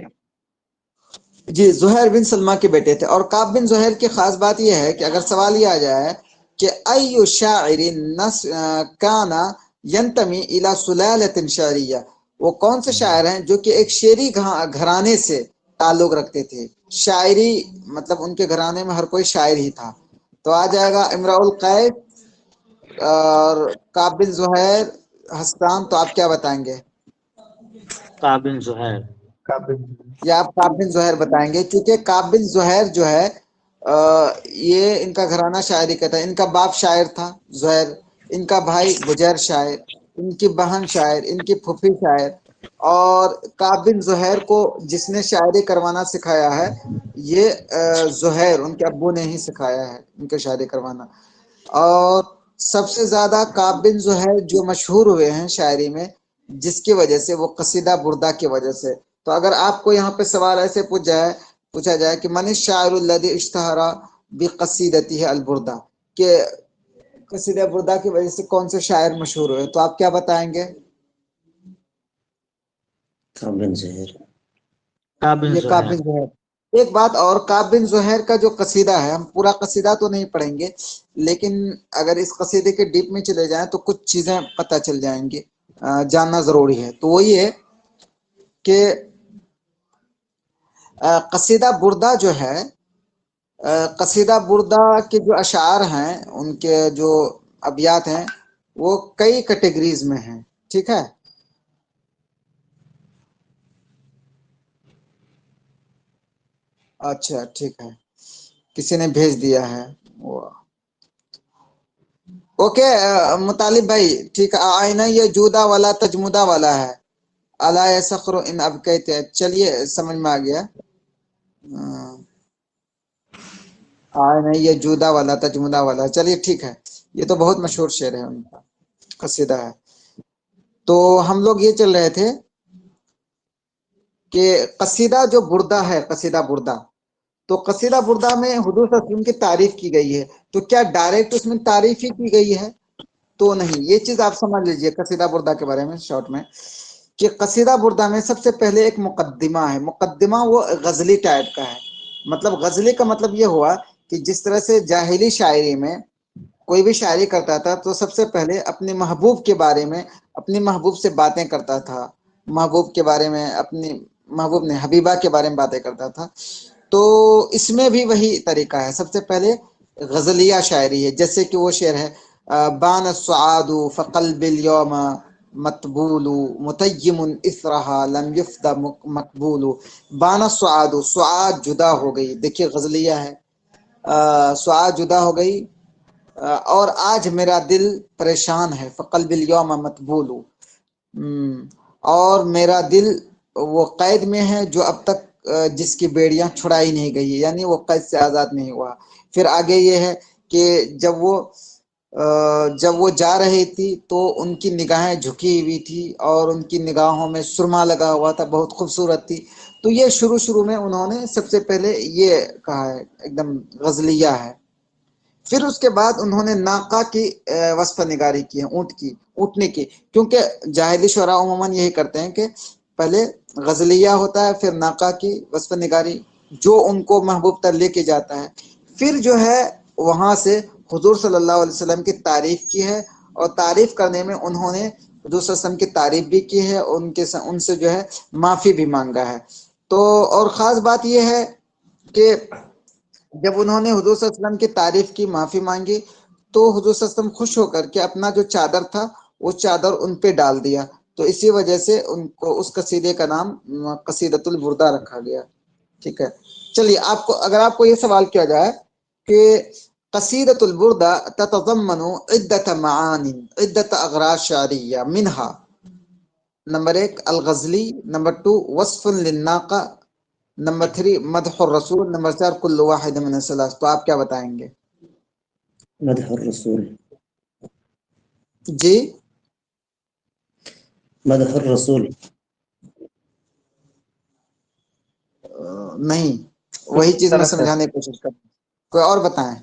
जी, ज़ुहैर बिन सलमा के बेटे थे। और काब बिन ज़ुहैर की खास बात यह है कि अगर सवाल ये आ जाए कि अय्यु शाइरिन काना यंतमी इला सुलालतिन शारिया, وہ کون سے شاعر ہیں جو کہ ایک شعری گھرانے سے تعلق رکھتے تھے. شاعری مطلب ان کے گھرانے میں ہر کوئی شاعر ہی تھا. تو آ جائے گا امراء القیس اور کعب بن زہیر، حسان. تو آپ کیا بتائیں گے؟ کعب بن زہیر. یا آپ کعب بن زہیر بتائیں گے؟ کیونکہ کعب بن زہیر جو ہے یہ ان کا گھرانہ شاعری کا تھا. ان کا باپ شاعر تھا زہیر، ان کا بھائی بجیر شاعر، ان کی بہن شاعر، ان کی پھوپھی شاعر. اور کعب بن زہیر کو جس نے شاعری کروانا سکھایا ہے یہ زہیر، ان کے ابو نے ہی سکھایا ہے ان کے شاعری کروانا. اور سب سے زیادہ کعب بن زہیر جو مشہور ہوئے ہیں شاعری میں جس کی وجہ سے، وہ قصیدہ بردہ کی وجہ سے. تو اگر آپ کو یہاں پہ سوال ایسے پوچھا جائے کہ من الشاعر الذی اشتہر بقصیدتہ البردہ، کہ قصیدہ بردہ کی وجہ سے کون سے شاعر مشہور ہوئے، تو آپ کیا بتائیں گے؟ کعب بن زہیر. کعب بن یہ کعب بن زہیر. زہیر. ایک بات اور، کعب بن زہیر کا جو قصیدہ ہے، ہم پورا قصیدہ تو نہیں پڑھیں گے لیکن اگر اس قصیدے کے ڈیپ میں چلے جائیں تو کچھ چیزیں پتہ چل جائیں گی، جاننا ضروری ہے. تو وہ یہ کہ قصیدہ بردہ جو ہے، قصیدہ بردہ کے جو اشعار ہیں، ان کے جو ابیات ہیں، وہ کئی کیٹیگریز میں ہیں. ٹھیک ہے. اچھا ٹھیک ہے، کسی نے بھیج دیا ہے وہ. اوکے مطالب بھائی، ٹھیک ہے. آئینہ یہ جودا والا تجمدہ والا ہے. الا سخر ان اب کہتے ہیں. چلیے سمجھ میں آ گیا. آئینہ یہ جودا والا تجمدہ والا، چلیے ٹھیک ہے. یہ تو بہت مشہور شعر ہے، ان کا قصیدہ ہے. تو ہم لوگ یہ چل رہے تھے کہ قصیدہ جو بردہ ہے، قصیدہ بردہ، تو قصیدہ بردہ میں حضور صلی اللہ علیہ وسلم کی تعریف کی گئی ہے. تو کیا ڈائریکٹ اس میں تعریف ہی کی گئی ہے؟ تو نہیں. یہ چیز آپ سمجھ لیجئے قصیدہ بردہ کے بارے میں شارٹ میں، کہ قصیدہ بردہ میں سب سے پہلے ایک مقدمہ ہے. مقدمہ وہ غزلی ٹائپ کا ہے. مطلب غزلی کا مطلب یہ ہوا کہ جس طرح سے جاہلی شاعری میں کوئی بھی شاعری کرتا تھا تو سب سے پہلے اپنے محبوب کے بارے میں، اپنی محبوب سے باتیں کرتا تھا، محبوب کے بارے میں، اپنی محبوب نے حبیبہ کے بارے میں باتیں کرتا تھا. تو اس میں بھی وہی طریقہ ہے. سب سے پہلے غزلیہ شاعری ہے. جیسے کہ وہ شعر ہے بان السعاد فقلب اليوم مطبول متیم اثرها لم یفد مقبول. بان السعاد، سعاد جدا ہو گئی. دیکھیے غزلیہ ہے. سعاد جدا ہو گئی اور آج میرا دل پریشان ہے. فقلب اليوم مطبول، اور میرا دل وہ قید میں ہے جو اب تک جس کی بیڑیاں چھڑائی نہیں گئی، یعنی وہ قید سے آزاد نہیں ہوا. پھر آگے یہ ہے کہ جب وہ جا رہی تھی تو ان کی نگاہیں جھکی ہوئی تھی اور ان کی نگاہوں میں سرما لگا ہوا تھا، بہت خوبصورت تھی. تو یہ شروع میں انہوں نے سب سے پہلے یہ کہا ہے، ایک دم غزلیہ ہے. پھر اس کے بعد انہوں نے ناقہ کی وصف نگاری کی ہے، اونٹنے کی. کیونکہ جاہلی شعراء عموماً یہی کرتے ہیں کہ پہلے غزلیہ ہوتا ہے، پھر ناقہ کی وصف نگاری جو ان کو محبوب تر لے کے جاتا ہے. پھر جو ہے وہاں سے حضور صلی اللہ علیہ وسلم کی تعریف کی ہے، اور تعریف کرنے میں انہوں نے حضور صلی اللہ علیہ وسلم کی تعریف بھی کی ہے، ان سے جو ہے معافی بھی مانگا ہے. تو اور خاص بات یہ ہے کہ جب انہوں نے حضور صلی اللہ علیہ وسلم کی تعریف کی، معافی مانگی، تو حضور صلی اللہ علیہ وسلم خوش ہو کر کے اپنا جو چادر تھا وہ چادر ان پہ ڈال دیا. تو اسی وجہ سے ان کو اس قصیدے کا نام قصیدۃ البردہ رکھا گیا. ٹھیک ہے. چلیے اگر آپ کو یہ سوال کیا جائے کہ قصیدۃ البردہ تتضمن عدۃ معانی عدۃ اغراض شعریہ منہا، نمبر 1 الغزلی، نمبر 2 وصف للناقہ، نمبر 3 مدح الرسول، نمبر 4 کل واحد من الثلاث. تو آپ کیا بتائیں گے؟ مدح الرسول. جی مدح الرسول. نہیں، وہی چیز میں سمجھانے کی کوشش کرتا ہوں. کوئی اور بتائیں.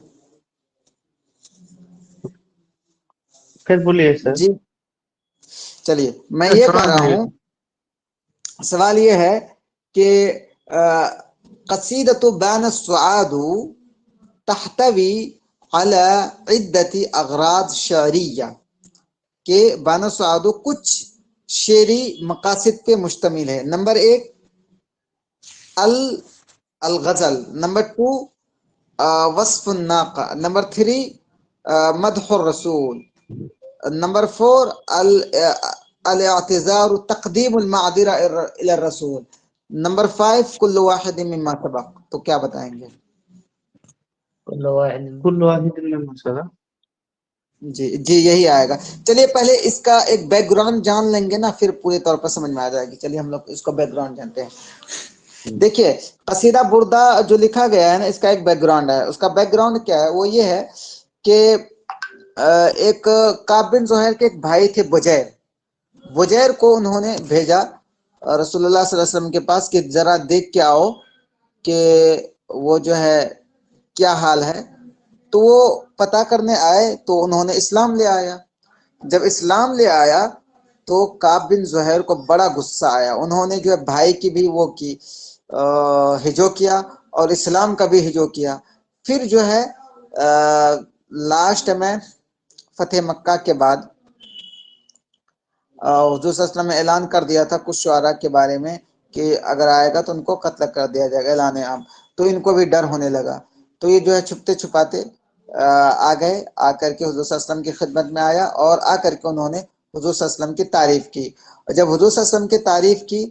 پھر بولیے سر. جی چلیے میں یہ کہہ رہا ہوں، سوال یہ ہے کہ قصیدۃ بان السعاد تحتوی علی عدۃ اغراض شعریہ، کہ بان السعاد کچھ शेरी मकासिद पे मुश्तमिल है। नंबर 1 अल-गज़ल, नंबर 2 वस्फ़ुन नाक़ा, नंबर 3 मदहुर रसूल, नंबर 4 अल-इअ्तिज़ार तक़दीमुल माअदिरा इला रसूल, नंबर 5 कुल्लु वाहिदिन मिम्मा सबक़। तो क्या बताएंगे? कुल्लु वाहिद। कुल वाहिद में मसला। जी जी यही आएगा। चलिए पहले इसका एक बैकग्राउंड जान लेंगे ना, फिर पूरे तौर पर समझ में आ जाएगी। चलिए हम लोग इसका बैकग्राउंड जानते हैं। देखिए कसीदा बुर्दा जो लिखा गया है ना, इसका एक बैकग्राउंड है। उसका बैकग्राउंड क्या है? वो ये है कि एक काब बिन ज़ुहैर के एक भाई थे बुजैर को उन्होंने भेजा रसूलुल्लाह सल्लल्लाहु अलैहि वसल्लम के पास कि जरा देख के आओ कि वो जो है क्या हाल है। तो वो पता करने आए तो उन्होंने इस्लाम ले आया। जब इस्लाम ले आया तो काब बिन ज़ुहैर को बड़ा गुस्सा आया। उन्होंने जो है भाई की भी वो की हिजो किया और इस्लाम का भी हिजो किया। फिर जो है लास्ट में फतेह मक्का के बाद हुज़ूर सल्लल्लाहु अलैहि वसल्लम ने ऐलान कर दिया था कुछ शुआरा के बारे में कि अगर आएगा तो उनको कत्ल कर दिया जाएगा, ऐलान आम। तो इनको भी डर होने लगा। तो ये जो है छुपते छुपाते आ गए, आकर के हुज़ूर सल्लल्लाहु अलैहि वसल्लम की खिदमत में आया और आकर के उन्होंने हुज़ूर सल्लल्लाहु अलैहि वसल्लम की तारीफ की। और जब हुज़ूर सल्लल्लाहु अलैहि वसल्लम की तारीफ की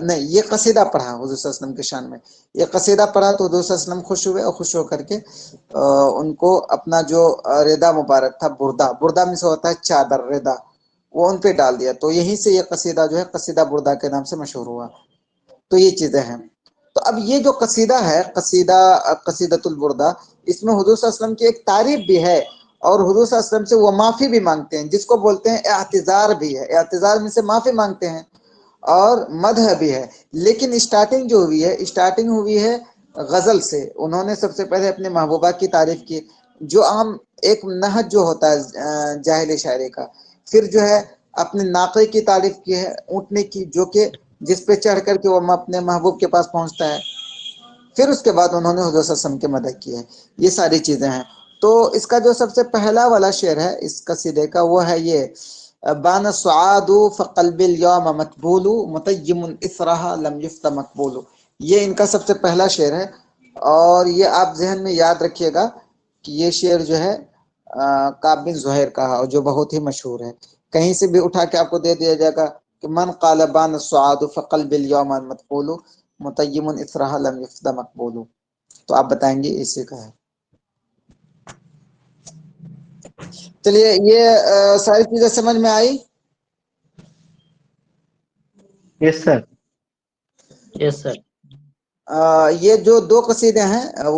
नहीं, ये कसीदा पढ़ा हुज़ूर सल्लल्लाहु अलैहि वसल्लम की शान में, ये कसीदा पढ़ा तो हुज़ूर सल्लल्लाहु अलैहि वसल्लम खुश हुए और खुश होकर के उनको अपना जो रिदा मुबारक था, बुर्दा में से होता है चादर, रिदा, वो उन पे डाल दिया। तो यहीं से ये कसीदा जो है कसीदा बुर्दा के नाम से मशहूर हुआ। तो ये चीजें हैं। तो अब ये जो कसीदा है, कसीदतुल बुर्दा, इसमें हुज़ूर सल्लल्लाहु अलैहि वसल्लम की एक तारीफ भी है और हुज़ूर सल्लल्लाहु अलैहि वसल्लम से वो माफी भी मांगते हैं, जिसको बोलते हैं एअ्तिज़ार भी है। एअ्तिज़ार में से माफी मांगते हैं और मदह भी है। लेकिन स्टार्टिंग जो हुई है, स्टार्टिंग हुई है गजल से। उन्होंने सबसे पहले अपने महबूबा की तारीफ की, जो आम एक नहज जो होता है जाहिली शायरी का। फिर जो है अपने नाक़े की तारीफ की है, ऊँटने की, जो कि जिस पे चढ़ करके वो अपने महबूब के पास पहुंचता है। फिर उसके बाद उन्होंने हुज़ूर सल्लल्लाहु अलैहि वसल्लम की मदद की है। ये सारी चीजें हैं। तो इसका जो सबसे पहला वाला शेर है इस कसीदे का, वो है ये बान सुआदु फ़क़ल्बिल यौम मतबूलु मुतय्यमुन इसरहा लम युफ्ता मकबूलु। ये इनका सबसे पहला शेर है और ये आप ज़हन में याद रखिएगा कि ये शेर जो है काब बिन ज़ुहैर का है और जो बहुत ही मशहूर है। कहीं से भी उठा के आपको दे दिया जाएगा कि मन क़ाल बान सुआदु फ़क़ल्बिल यौम मतबूलु मुतय्यमुन इसरहा लम युफ्ता मकबूलु। तो आप बताएंगे इसी का है। चलिए ये सारी चीजें समझ में आई? Yes sir. Yes sir. ये जो दो कसीदे हैं वो